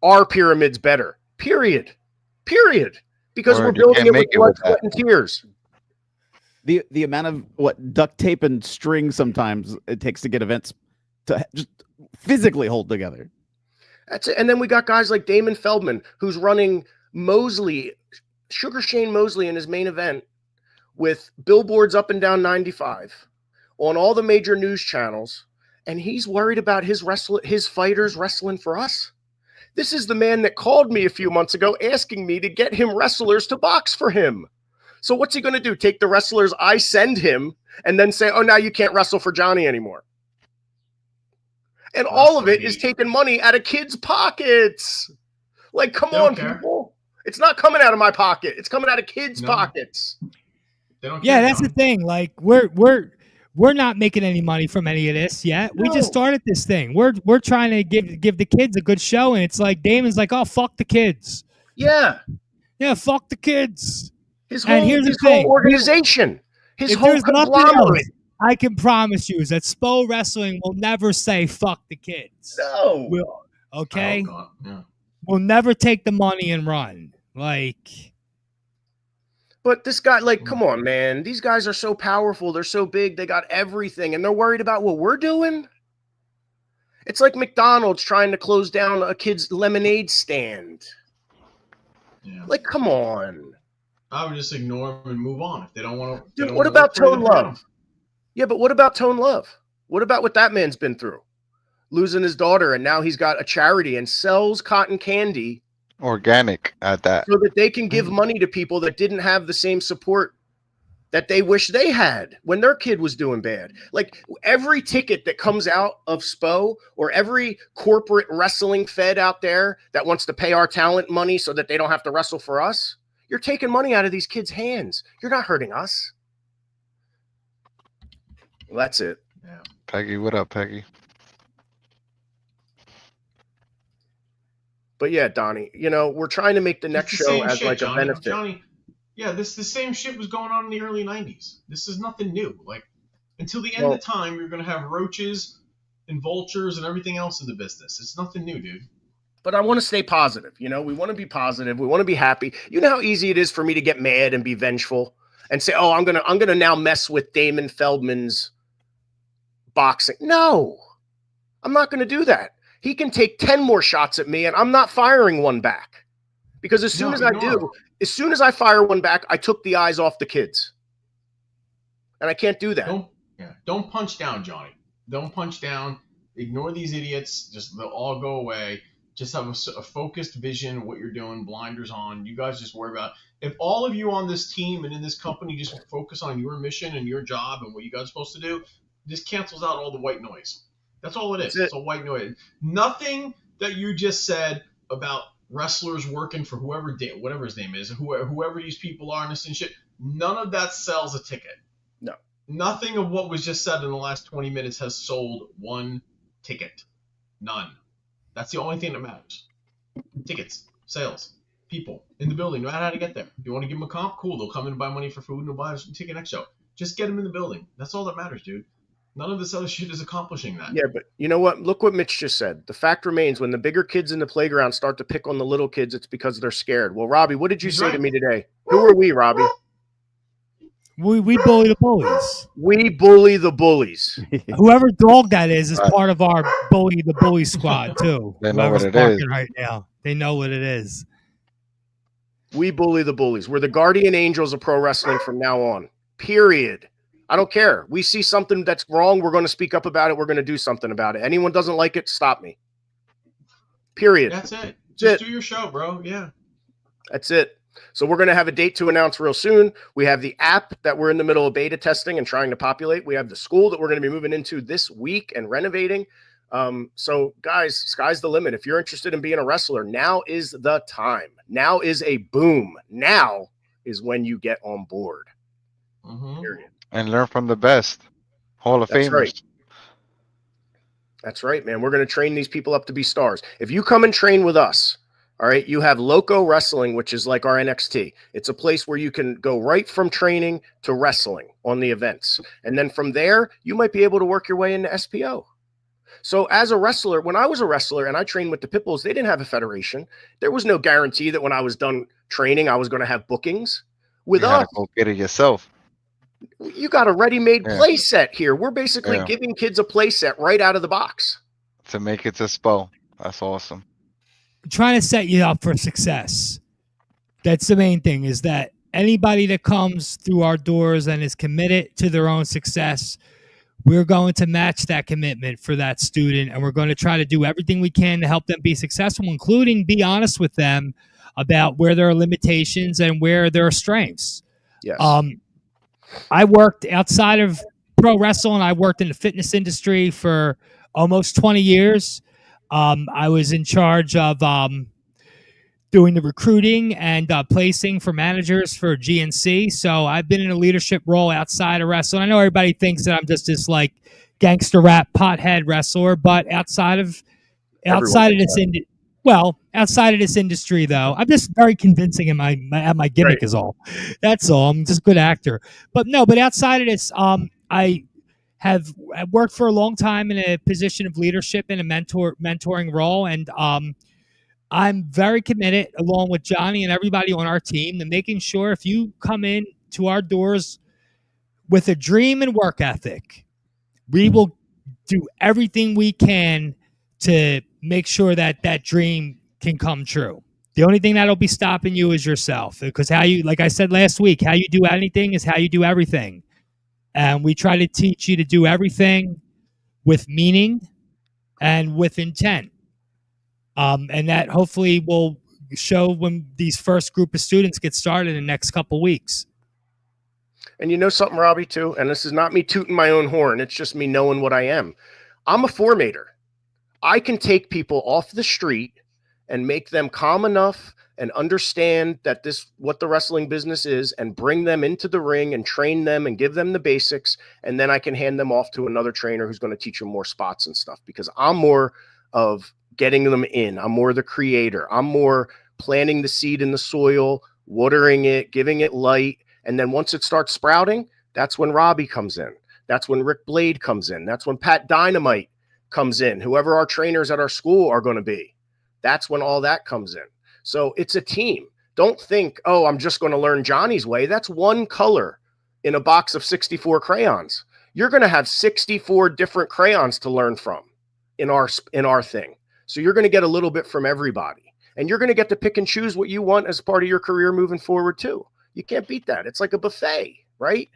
Our pyramid's better. Period. Because we're building it with blood, sweat, and tears. The amount of duct tape and string sometimes it takes to get events to just physically hold together. That's it. And then we got guys like Damon Feldman, who's running Sugar Shane Mosley in his main event with billboards up and down 95 on all the major news channels. And he's worried about his fighters wrestling for us. This is the man that called me a few months ago asking me to get him wrestlers to box for him. So what's he going to do? Take the wrestlers I send him and then say, oh, now you can't wrestle for Johnny anymore. And That's all of the it is hate. taking money out of kids' pockets. Like, come They don't on, care. people. It's not coming out of my pocket. It's coming out of kids' No. pockets. They don't Yeah, care, that's the John. thing. Like we're not making any money from any of this yet. We just No. started this thing. We're trying to give the kids a good show, and it's like Damon's like, oh fuck the kids. Yeah. Yeah, fuck the kids. His And whole here's the his whole thing. organization. His If whole there's nothing conglomerate. else, I can promise you is that SPO Wrestling will never say fuck the kids. No. We'll, okay? Oh, God. Yeah. We'll never take the money and run. Like, But this guy, like, come on, man. These guys are so powerful. They're so big. They got everything. And they're worried about what we're doing. It's like McDonald's trying to close down a kid's lemonade stand. Yeah. Like, come on. I would just ignore them and move on if they don't want to. Dude, what about Tone Love? Yeah, but what about Tone Love? What about what that man's been through? Losing his daughter, and now he's got a charity and sells cotton candy Organic at that. so that they can give money to people that didn't have the same support that they wish they had when their kid was doing bad. Like, every ticket that comes out of SPO, or every corporate wrestling fed out there that wants to pay our talent money so that they don't have to wrestle for us, you're taking money out of these kids' hands. You're not hurting us. Well, that's it. Yeah. Peggy, what up, Peggy? But yeah, Donnie, we're trying to make the next It's the show same as shit, like Johnny. a benefit. Johnny, yeah, the same shit was going on in the early 90s. This is nothing new. Like, until the end of time, you're going to have roaches and vultures and everything else in the business. It's nothing new, dude. But I want to stay positive. We want to be positive. We want to be happy. You know how easy it is for me to get mad and be vengeful and say, "Oh, I'm gonna now mess with Damon Feldman's boxing." No, I'm not going to do that. He can take 10 more shots at me, and I'm not firing one back. Because as soon as I fire one back, I took the eyes off the kids, and I can't do that. Don't punch down, Johnny. Don't punch down. Ignore these idiots. Just they'll all go away. Just have a focused vision of what you're doing, blinders on. You guys just worry about it. If all of you on this team and in this company just focus on your mission and your job and what you guys are supposed to do, this cancels out all the white noise. That's all it is. It's a white noise. Nothing that you just said about wrestlers working for whatever his name is, whoever these people are and this and shit, none of that sells a ticket. No. Nothing of what was just said in the last 20 minutes has sold one ticket. None. That's the only thing that matters. Tickets, sales, people in the building, know how to get there. If you want to give them a comp, cool. They'll come in and buy money for food and they'll buy a ticket next show. Just get them in the building. That's all that matters, dude. None of this other shit is accomplishing that. Yeah, but you know what? Look what Mitch just said. The fact remains, when the bigger kids in the playground start to pick on the little kids, it's because they're scared. Well, Robbie, what did you say to me today? Who are we, Robbie? we bully the bullies. We bully the bullies. Whoever dog that is part of our bully the bully squad too. They know what Whoever's it barking is. right now. They know what it is. We bully the bullies. We're the guardian angels of pro wrestling from now on. Period. I don't care. We see something that's wrong, we're going to speak up about it. We're going to do something about it. Anyone doesn't like it, stop me. Period. That's it. Just do your show, bro. Yeah. That's it. So we're going to have a date to announce real soon. We have the app that we're in the middle of beta testing and trying to populate. We have the school that we're going to be moving into this week and renovating. So guys, sky's the limit. If you're interested in being a wrestler, now is the time. Now is a boom. Now is when you get on board. Mm-hmm. Period. And learn from the best. Hall of Famers. Right. That's right, man. We're going to train these people up to be stars. If you come and train with us, all right, you have Loco Wrestling, which is like our NXT. It's a place where you can go right from training to wrestling on the events. And then from there, you might be able to work your way into SPO. So as a wrestler, when I was a wrestler and I trained with the Pitbulls, they didn't have a federation. There was no guarantee that when I was done training, I was going to have bookings. With us, go get it yourself. You got a ready-made play set here. We're basically giving kids a play set right out of the box. To make it to SPO. That's awesome. Trying to set you up for success. That's the main thing, is that anybody that comes through our doors and is committed to their own success, we're going to match that commitment for that student, and we're going to try to do everything we can to help them be successful, including be honest with them about where there are limitations and where there are strengths. Yes. I worked outside of pro wrestling. I worked in the fitness industry for almost 20 years. I was in charge of doing the recruiting and placing for managers for GNC. So I've been in a leadership role outside of wrestling. I know everybody thinks that I'm just this like gangster rap pothead wrestler, but outside of this outside of this industry, though, I'm just very convincing in my gimmick is all. That's all. I'm just a good actor. But outside of this, I have worked for a long time in a position of leadership in a mentoring role, and I'm very committed, along with Johnny and everybody on our team, to making sure if you come in to our doors with a dream and work ethic, we will do everything we can to make sure that that dream can come true. The only thing that'll be stopping you is yourself, because like I said last week, how you do anything is how you do everything. And we try to teach you to do everything with meaning and with intent. And that hopefully will show when these first group of students get started in the next couple of weeks. And you know something, Robbie, too? And this is not me tooting my own horn. It's just me knowing what I am. I'm a formator. I can take people off the street and make them calm enough and understand that what the wrestling business is, and bring them into the ring and train them and give them the basics. And then I can hand them off to another trainer who's going to teach them more spots and stuff, because I'm more of getting them in. I'm more the creator. I'm more planting the seed in the soil, watering it, giving it light. And then once it starts sprouting, that's when Robbie comes in. That's when Rick Blade comes in. That's when Pat Dynamite comes in. Whoever our trainers at our school are going to be. That's when all that comes in. So it's a team. Don't think, oh, I'm just going to learn Johnny's way. That's one color in a box of 64 crayons. You're going to have 64 different crayons to learn from in our thing. So you're going to get a little bit from everybody, and you're going to get to pick and choose what you want as part of your career moving forward too. You can't beat that. It's like a buffet, right?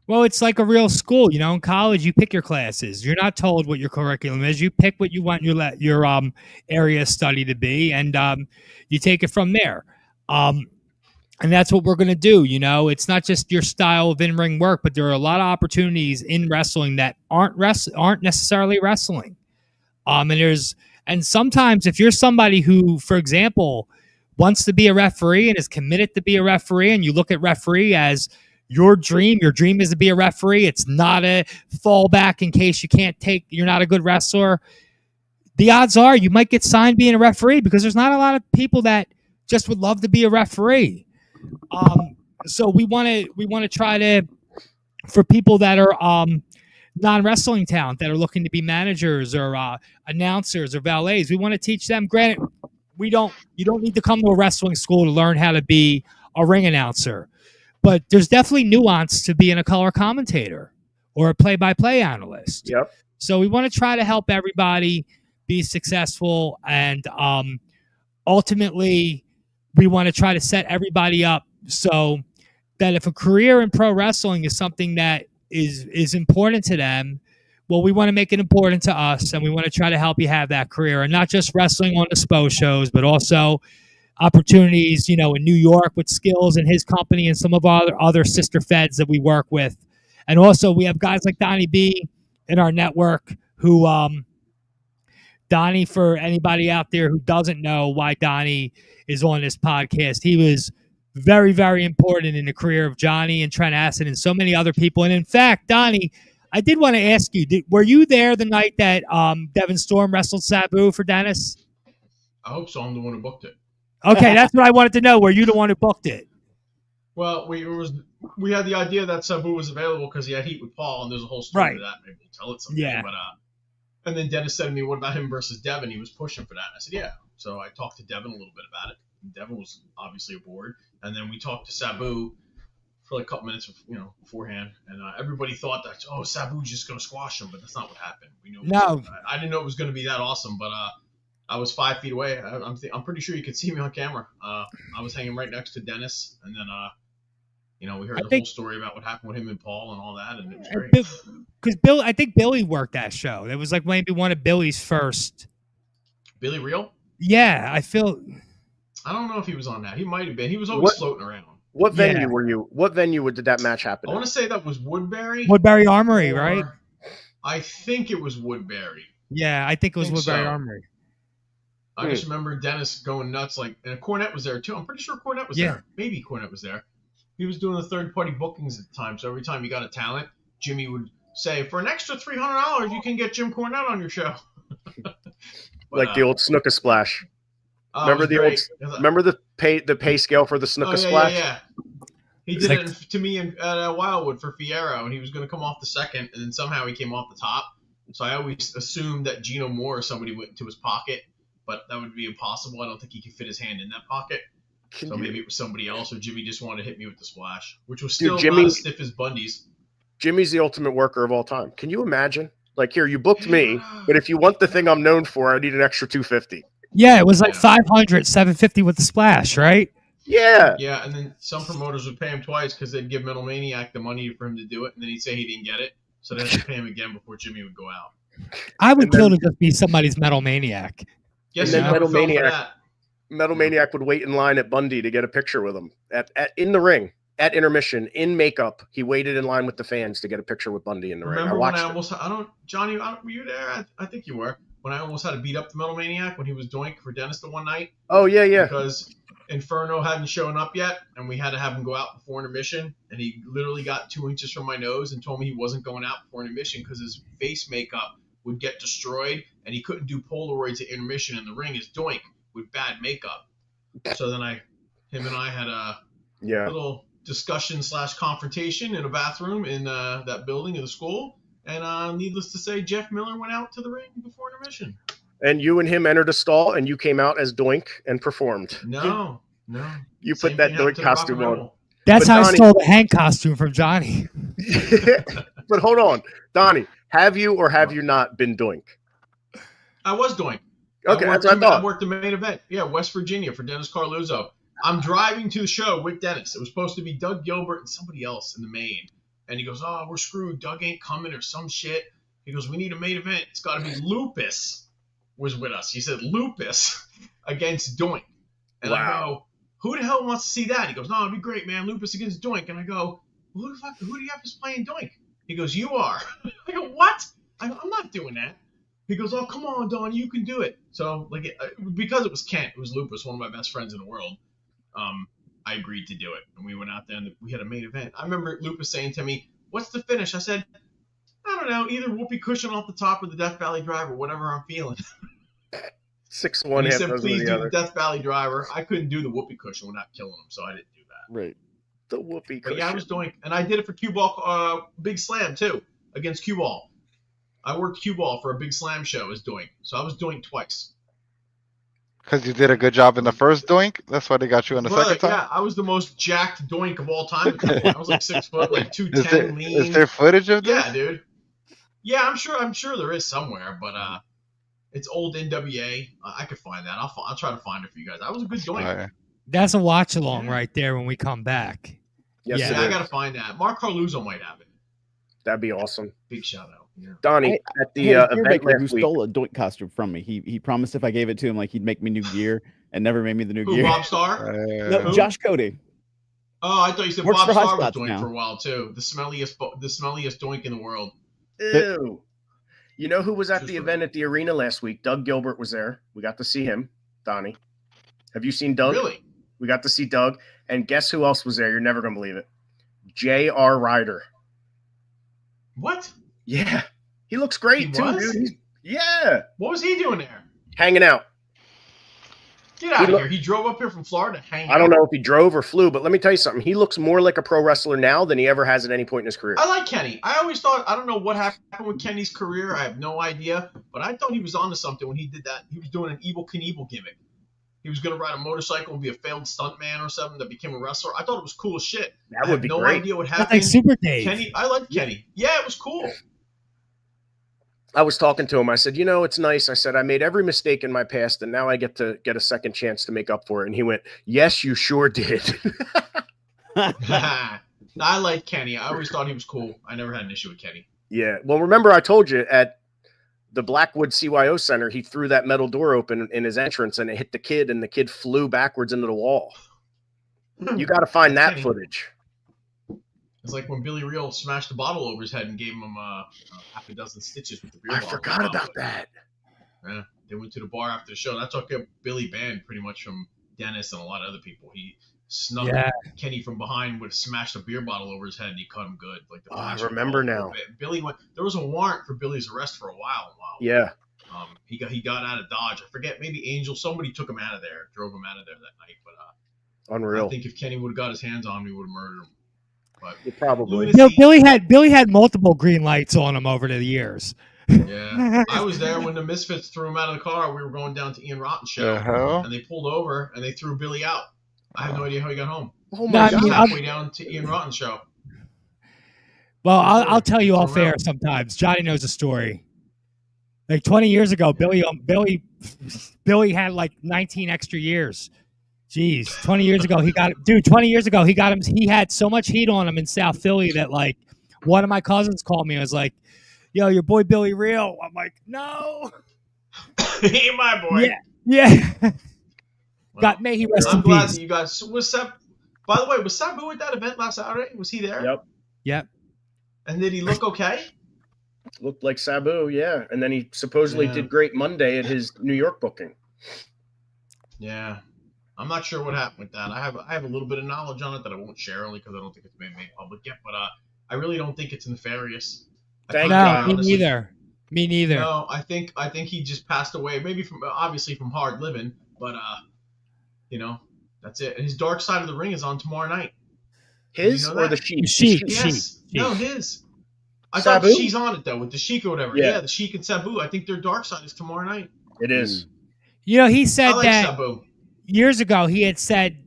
Well, it's like a real school. In college, you pick your classes. You're not told what your curriculum is. You pick what you want your area of study to be, and you take it from there. And that's what we're going to do. It's not just your style of in-ring work, but there are a lot of opportunities in wrestling that aren't necessarily wrestling. And sometimes if you're somebody who, for example, wants to be a referee and is committed to be a referee, and you look at referee as your dream is to be a referee. It's not a fallback in case you're not a good wrestler. The odds are you might get signed being a referee, because there's not a lot of people that just would love to be a referee. So we want to try to, for people that are non-wrestling talent that are looking to be managers or announcers or valets, we want to teach them. Granted, you don't need to come to a wrestling school to learn how to be a ring announcer, but there's definitely nuance to being a color commentator or a play-by-play analyst. Yep. So we want to try to help everybody be successful, and ultimately we want to try to set everybody up so that if a career in pro wrestling is something that is important to them, well, we want to make it important to us, and we want to try to help you have that career, and not just wrestling on the SPO shows, but also opportunities, in New York with Skills and his company and some of our other sister feds that we work with. And also we have guys like Donnie B in our network who, Donnie, for anybody out there who doesn't know why Donnie is on this podcast, he was very, very important in the career of Johnny and Trent Acid and so many other people. And in fact, Donnie, I did want to ask you, were you there the night that Devin Storm wrestled Sabu for Dennis? I hope so. I'm the one who booked it. Okay, that's what I wanted to know. Were you the one who booked it? Well, we had the idea that Sabu was available because he had heat with Paul, and there's a whole story to that. Maybe we'll tell it someday. Yeah. But and then Dennis said to me, "What about him versus Devin?" He was pushing for that. I said, "Yeah." So I talked to Devin a little bit about it. Devin was obviously aboard, and then we talked to Sabu for like a couple minutes, beforehand, and everybody thought that Sabu's just gonna squash him, but that's not what happened. We knew. I didn't know it was gonna be that awesome, but I was 5 feet away. I'm pretty sure you could see me on camera. I was hanging right next to Dennis, and then we heard the whole story about what happened with him and Paul and all that, and it was great. Because I think Billy worked that show. It was like maybe one of Billy's first. Billy Real? Yeah, I don't know if he was on that. He might have been. He was always floating around. What venue were you? What venue did that match happen? I want to say that was Woodbury. Woodbury Armory, right? I think it was Woodbury. Yeah, I think it was Think Woodbury so. Armory. I just remember Dennis going nuts, and Cornette was there too. I'm pretty sure Cornette was there. Maybe Cornette was there. He was doing the third-party bookings at the time, so every time you got a talent, Jimmy would say, for an extra $300, you can get Jim Cornette on your show. Like the old Snooker Splash. Remember the pay scale for the Snooker Splash? Yeah. He did it to me at Wildwood for Fierro, and he was going to come off the second, and then somehow he came off the top. So I always assumed that Gino Moore or somebody went into his pocket, but that would be impossible. I don't think he could fit his hand in that pocket. So maybe it was somebody else, or Jimmy just wanted to hit me with the splash, which was still not as stiff as Bundy's. Jimmy's the ultimate worker of all time. Can you imagine? Like, here, you booked me, but if you want the thing I'm known for, I need an extra $250. Yeah, it was like $500, $750 with the splash, right? Yeah. Yeah, and then some promoters would pay him twice because they'd give Metal Maniac the money for him to do it, and then he'd say he didn't get it, so they'd have to pay him again before Jimmy would go out. I would kill to just be somebody's Metal Maniac. Yes, and then Metal Maniac would wait in line at Bundy to get a picture with him in the ring at intermission in makeup. He waited in line with the fans to get a picture with Bundy in the ring. Remember when I almost Johnny, were you there? I think you were. When I almost had to beat up the Metal Maniac when he was doink for Dennis the one night. Oh yeah. Because Inferno hadn't shown up yet, and we had to have him go out before intermission, and he literally got 2 inches from my nose and told me he wasn't going out before intermission because his face makeup would get destroyed, and he couldn't do Polaroids at intermission in the ring as doink with bad makeup. So then him and I had a little discussion / confrontation in a bathroom in that building of the school, and needless to say, Jeff Miller went out to the ring before intermission. And you and him entered a stall, and you came out as Doink and performed. No. You put that Doink costume on. That's how I stole the Hank costume from Johnny. But hold on, Donnie, have you or have you not been Doink? I was Doink. Okay, that's what I thought. I worked the main event. Yeah, West Virginia for Dennis Carluzzo. I'm driving to the show with Dennis. It was supposed to be Doug Gilbert and somebody else in the main. And he goes, oh, we're screwed. Doug ain't coming or some shit. He goes, we need a main event. It's got to be Lupus was with us. He said Lupus against Doink. And I go, who the hell wants to see that? He goes, no, it'd be great, man. Lupus against Doink. And I go, well, who do you have as playing Doink? He goes, you are. I go, what? I'm not doing that. He goes, oh, come on, Don, you can do it. So, because it was Kent, it was Lupus, one of my best friends in the world, I agreed to do it. And we went out there and we had a main event. I remember Lupus saying to me, what's the finish? I said, I don't know, either whoopee cushion off the top or the Death Valley Driver, whatever I'm feeling. 6-1. He said, please do the Death Valley Driver. I couldn't do the whoopee cushion without killing him, so I didn't do that. Right. The whoopee cushion. But yeah, I was doing, and I did it for Cue Ball Big Slam too, against Cue Ball. I worked Cue Ball for a Big Slam show as Doink, so I was Doink twice. Because you did a good job in the first Doink? That's why they got you in the second time? Yeah, I was the most jacked Doink of all time. I was like 6 foot, like 210 lean. Is there footage of this? Yeah, dude. Yeah, I'm sure there is somewhere, but it's old NWA. I could find that. I'll try to find it for you guys. I was a good Doink. Right. That's a watch along right there when we come back. Yes, yeah, I gotta find that. Mark Carluzzo might have it. That'd be awesome. Big shout out. Yeah. Donnie, at the event who stole a Doink costume from me. He promised if I gave it to him, like he'd make me new gear, and never made me the new gear. Bob Starr? No, Josh Cody. Oh, I thought you said Works Bob for Starr was Hotspots Doink now. for a while too. The smelliest Doink in the world. Ew. You know who was at the event at the arena last week? Doug Gilbert was there. We got to see him. Donnie, have you seen Doug? Really? We got to see Doug. And guess who else was there? You're never going to believe it. J.R. Ryder. What? Yeah. He looks great, too, dude. Yeah. What was he doing there? Hanging out. Get out of here. He drove up here from Florida to hang out. I don't know if he drove or flew, but let me tell you something. He looks more like a pro wrestler now than he ever has at any point in his career. I like Kenny. I always thought, I don't know what happened with Kenny's career. I have no idea. But I thought he was onto something when he did that. He was doing an Evel Knievel gimmick. He was going to ride a motorcycle and be a failed stuntman or something that became a wrestler. I thought it was cool as shit. That would be no great. idea what That's happened. like Super Dave. Kenny, I liked Kenny. Yeah, it was cool. I was talking to him. I said, it's nice. I said, I made every mistake in my past, and now I get to get a second chance to make up for it. And he went, yes, you sure did. I liked Kenny. I always thought he was cool. I never had an issue with Kenny. Yeah. Well, remember I told you at the Blackwood CYO Center, he threw that metal door open in his entrance, and it hit the kid, and the kid flew backwards into the wall. You got to find that Kenny. footage. It's like when Billy Real smashed a bottle over his head and gave him half a dozen stitches with the beer I bottle. forgot about that. Yeah, they went to the bar after the show. That took Billy banned pretty much from Dennis and a lot of other people. He snuck Kenny from behind, would have smashed a beer bottle over his head, and he cut him good. Like the I remember now. Billy went. There was a warrant for Billy's arrest for a while. Yeah. He got out of Dodge. I forget, maybe Angel. Somebody took him out of there, drove him out of there that night. But unreal. I think if Kenny would have got his hands on him, he would have murdered him. But probably. Billy had multiple green lights on him over the years. Yeah, I was there when the Misfits threw him out of the car. We were going down to Ian Rotten's show, and they pulled over and they threw Billy out. I have no idea how he got home. Oh my God! Halfway down to Ian Rotten's show. Well, I'll tell you off air sometimes. Johnny knows a story. Like 20 years ago, Billy had like 19 extra years. Jeez, 20 years ago he got 20 years ago he got him. He had so much heat on him in South Philly that like one of my cousins called me and was like, "Yo, your boy Billy Real." I'm like, "No, he ain't my boy." Yeah. Well, got may he rest I'm in glad peace. that you guys was Sab. By the way, was Sabu at that event last Saturday? Was he there? Yep. And did he look okay? Looked like Sabu, yeah. And then he supposedly did great Monday at his New York booking. Yeah. I'm not sure what happened with that. I have a little bit of knowledge on it that I won't share only because I don't think it's been made public yet. But I really don't think it's nefarious. Me neither. No, I think he just passed away. Maybe obviously from hard living, but that's it. And his Dark Side of the Ring is on tomorrow night. His or the Sheik? Sheik. Yes. No, his. I Sabu? thought she's on it though with the Sheik or whatever. Yeah. Yeah, the Sheik and Sabu. I think their Dark Side is tomorrow night. It is. You know, he said I like that Sabu. years ago. He had said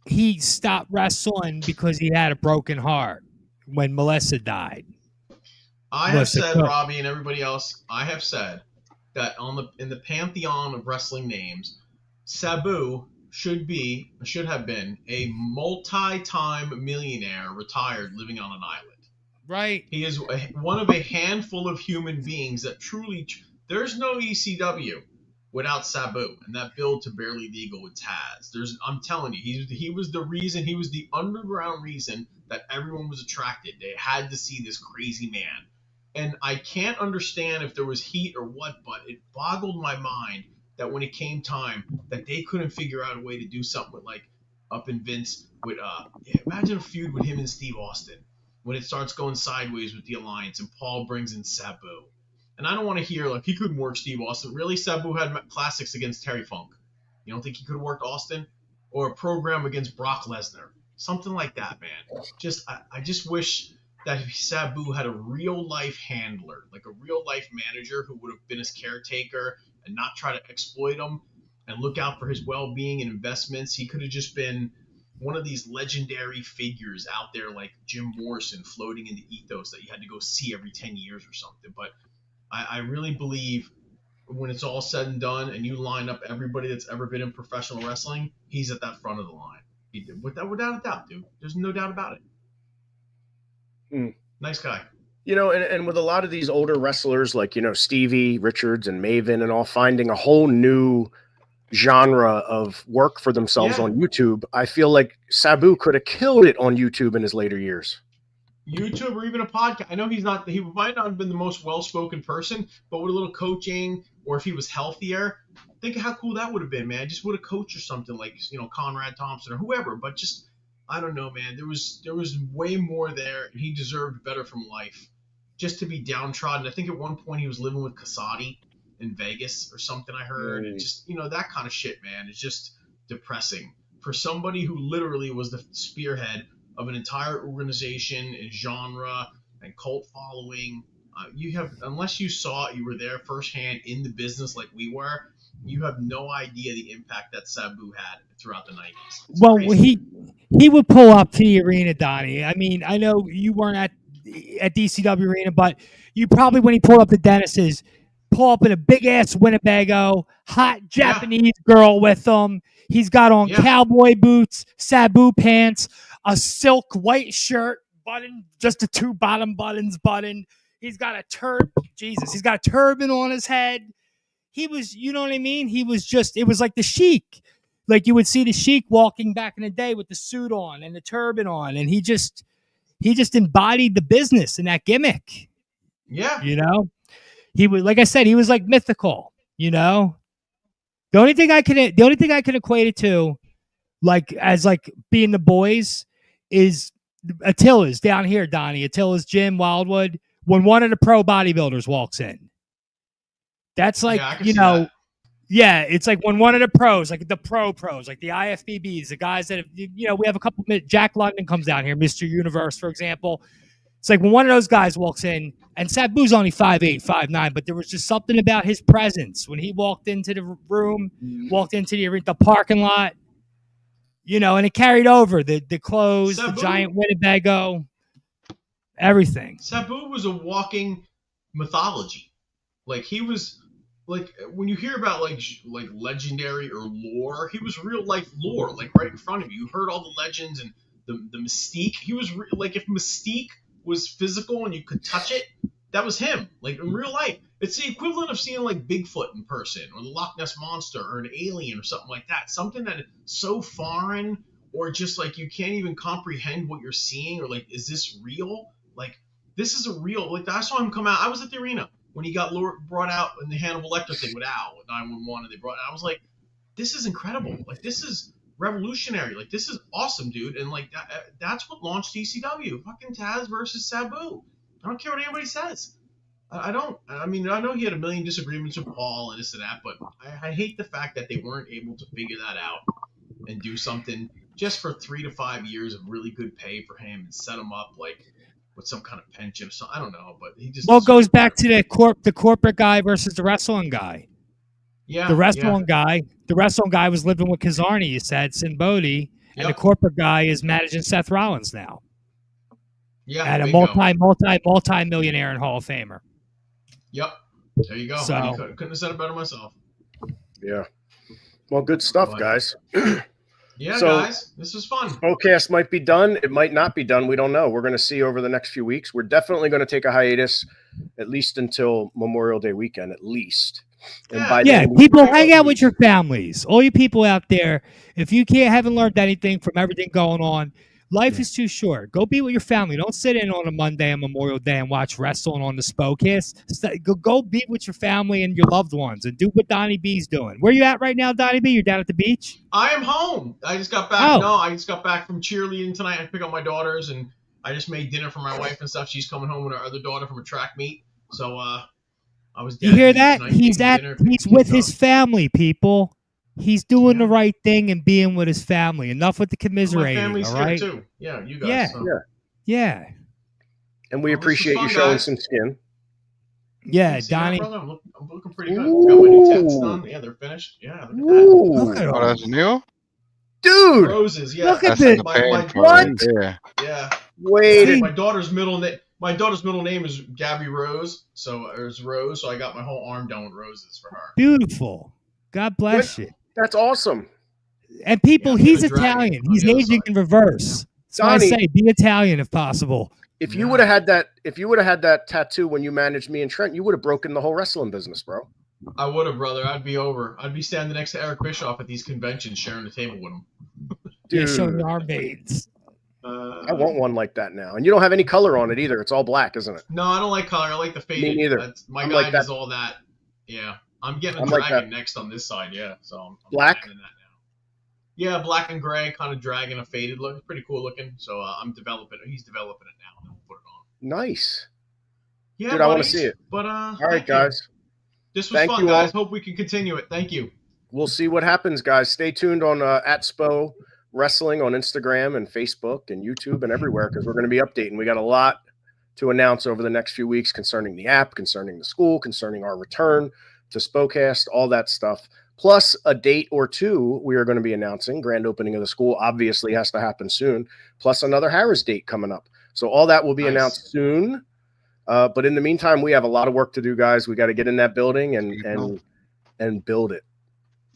he stopped wrestling because he had a broken heart when Melissa died. I have said, Robbie and everybody else, I have said that in the pantheon of wrestling names, Sabu should have been a multi-time millionaire retired living on an island. Right. He is one of a handful of human beings that truly there's no ECW without Sabu, and that build to Barely Legal with Taz. I'm telling you, he was the reason, he was the underground reason that everyone was attracted. They had to see this crazy man. And I can't understand if there was heat or what, but it boggled my mind that when it came time that they couldn't figure out a way to do something with like up in Vince with imagine a feud with him and Steve Austin when it starts going sideways with the alliance and Paul brings in Sabu. And I don't want to hear like he couldn't work Steve Austin. Really, Sabu had classics against Terry Funk. You don't think he could have worked Austin or a program against Brock Lesnar? Something like that, man. I just wish that if Sabu had a real life handler, like a real life manager who would have been his caretaker and not try to exploit him and look out for his well-being and investments. He could have just been one of these legendary figures out there like Jim Morrison floating in the ethos that you had to go see every 10 years or something. But I really believe when it's all said and done and you line up everybody that's ever been in professional wrestling, he's at that front of the line. Without a doubt, dude. There's no doubt about it. Nice guy. You know, and with a lot of these older wrestlers like, Stevie Richards and Maven and all finding a whole new genre of work for themselves on YouTube, I feel like Sabu could have killed it on YouTube in his later years. YouTube or even a podcast. I know he might not have been the most well-spoken person, but with a little coaching or if he was healthier, think of how cool that would have been, man. Just would have coached or something like, Conrad Thompson or whoever, but just, I don't know, man. There was way more there, and he deserved better from life. Just to be downtrodden. I think at one point he was living with Casati in Vegas or something I heard. And just, that kind of shit, man. It's just depressing. For somebody who literally was the spearhead of an entire organization and genre and cult following, unless you saw it, you were there firsthand in the business like we were, you have no idea the impact that Sabu had throughout the 90s. Well, crazy. he would pull up to the arena, Donnie. I mean, I know you weren't at DCW Arena, but you probably, when he pulled up to Dennis's, pull up in a big-ass Winnebago, hot Japanese girl with him. He's got on cowboy boots, Sabu pants, a silk white shirt, button, just the two bottom buttons buttoned. He's got a he's got a turban on his head. He was, you know what I mean? He was just, it was like the Sheik. Like you would see the Sheik walking back in the day with the suit on and the turban on. And he he just embodied the business in that gimmick. Yeah. You know, he was, like I said, he was like mythical. You know, the only thing I can equate it to, like as like being the boys, is Attila's down here, Donnie. Attila's gym, Wildwood. When one of the pro bodybuilders walks in, that's like, I can see that. yeah, it's like when one of the pros, like the pros, like the IFBBs, the guys that have, we have a couple. Jack London comes down here, Mr. Universe, for example. It's like when one of those guys walks in, and Sabu's only 5'8", 5'9", but there was just something about his presence when he walked into the room, walked into the parking lot, and it carried over the clothes, Sabu, the giant Winnebago, everything. Sabu was a walking mythology. Like he was, like when you hear about like legendary or lore, he was real life lore, like right in front of you. You heard all the legends and the mystique. He was like if mystique was physical and you could touch it, that was him. Like in real life, it's the equivalent of seeing like Bigfoot in person or the Loch Ness monster or an alien or something like that. Something that is so foreign or just like you can't even comprehend what you're seeing, or like, is this real? Like this is a real. Like I saw him come out. I was at the arena when he got brought out in the Hannibal Lecter thing with Al with 911, and they brought. I was like, this is incredible. Like this is revolutionary. Like this is awesome, dude. And like that's what launched ECW. Fucking Taz versus Sabu. I don't care what anybody says. I don't. I mean, I know he had a million disagreements with Paul and this and that, but I hate the fact that they weren't able to figure that out and do something just for 3 to 5 years of really good pay for him and set him up like with some kind of pension or something. I don't know, but he just. Well, it goes back to the corporate guy versus the wrestling guy. Yeah. The wrestling guy was living with Kazarni, you said, Sin Bodhi, and the corporate guy is managing Seth Rollins now. Yeah. And a multi-millionaire and Hall of Famer. Yep. There you go. So, couldn't have said it better myself. Yeah. Well, good stuff, guys. Yeah, So, guys, this was fun. SPOcast might be done. It might not be done. We don't know. We're going to see over the next few weeks. We're definitely going to take a hiatus, at least until Memorial Day weekend, at least. And by then, people hang out with your families. All you people out there, if you haven't learned anything from everything going on, life is too short. Go be with your family. Don't sit in on a Monday and Memorial Day and watch wrestling on the SPOcast. Go be with your family and your loved ones and do what Donnie B's doing. Where you at right now, Donnie B? You're down at the beach? I am home. I just got back. Oh. No, I just got back from cheerleading tonight. I pick up my daughters, and I just made dinner for my wife and stuff. She's coming home with her other daughter from a track meet. So I was. You hear that? He's with his family, people. He's doing the right thing and being with his family. Enough with the commiserating. My family's all right? here too. Yeah, you guys. Yeah. And we appreciate you showing some skin. Yeah, See that, Donnie. brother? I'm looking pretty good. Got my new tats done. Yeah, they're finished. Yeah, look at that. Oh, that's new? Dude! Roses, yeah. Look at That's this. What? Yeah. Wait. My daughter's middle name is Gabby Rose, so it's Rose. So I got my whole arm done with roses for her. Beautiful. God bless you. That's awesome. And people, Yeah, he's I'm gonna drag Italian. it on He's the other aging side. in reverse. So I Donnie. say, be Italian if possible. If you would have had that tattoo when you managed me and Trent, you would have broken the whole wrestling business, bro. I would have, brother. I'd be over. I'd be standing next to Eric Bischoff at these conventions, sharing the table with him. Yeah, Dude, show your arm veins. I want one like that now. And you don't have any color on it either. It's all black, isn't it? No, I don't like color. I like the faded. Me neither. My I'm guy like does that. all that. Yeah, I'm getting a I'm like dragon that. next on this side. Yeah, so I'm Black? planning that now. Yeah, black and gray, kind of dragon, a faded look. It's pretty cool looking. So I'm developing it. He's developing it now. And then we'll put it on. Nice. Yeah, Dude, I wanna buddies. see it. But All right, guys. This was Thank fun, you all. guys. Hope we can continue it. Thank you. We'll see what happens, guys. Stay tuned on at SPO Wrestling on Instagram and Facebook and YouTube and everywhere, because we're going to be updating. We got a lot to announce over the next few weeks concerning the app, concerning the school, concerning our return to SPOcast, all that stuff. Plus a date or two we are going to be announcing. Grand opening of the school obviously has to happen soon. Plus another Harris date coming up. So all that will be announced soon. But in the meantime, we have a lot of work to do, guys. We got to get in that building and build it.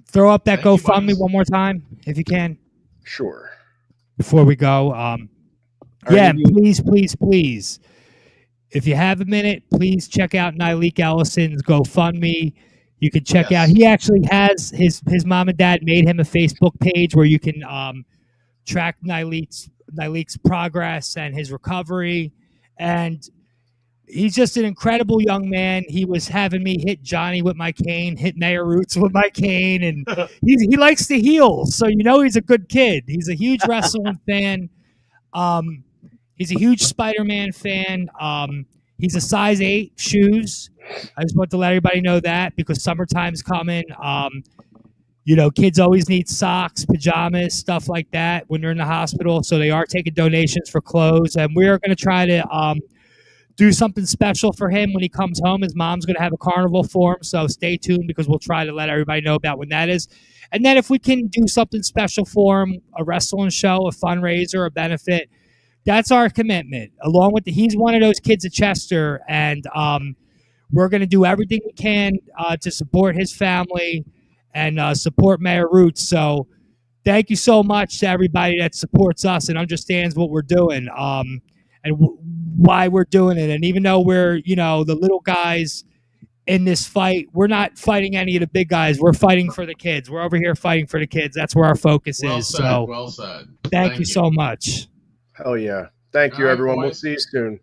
Throw up that Thank you, GoFundMe buddies. one more time, if you can, Sure. before we go. Yeah, and please. If you have a minute, please check out Nyleek Ellison's GoFundMe. You can check out. He actually has his mom and dad made him a Facebook page where you can track Nyleek's Nyleek's progress and his recovery. And he's just an incredible young man. He was having me hit Johnny with my cane, hit Mayor Roots with my cane, and he likes to heal. So he's a good kid. He's a huge wrestling fan. He's a huge Spider-Man fan. He's a size 8 shoes. I just want to let everybody know that because summertime's coming. Kids always need socks, pajamas, stuff like that when they're in the hospital. So they are taking donations for clothes, and we're going to try to do something special for him when he comes home. His mom's going to have a carnival for him, so stay tuned because we'll try to let everybody know about when that is. And then if we can do something special for him, a wrestling show, a fundraiser, a benefit, that's our commitment. Along with he's one of those kids at Chester, and we're going to do everything we can to support his family and support Mayor Roots. So thank you so much to everybody that supports us and understands what we're doing. And why we're doing it. And even though we're, the little guys in this fight, we're not fighting any of the big guys. We're fighting for the kids. We're over here fighting for the kids. That's where our focus is. Well said. Thank you so much. Hell yeah. Thank you, All right, everyone. We'll boys. see you soon.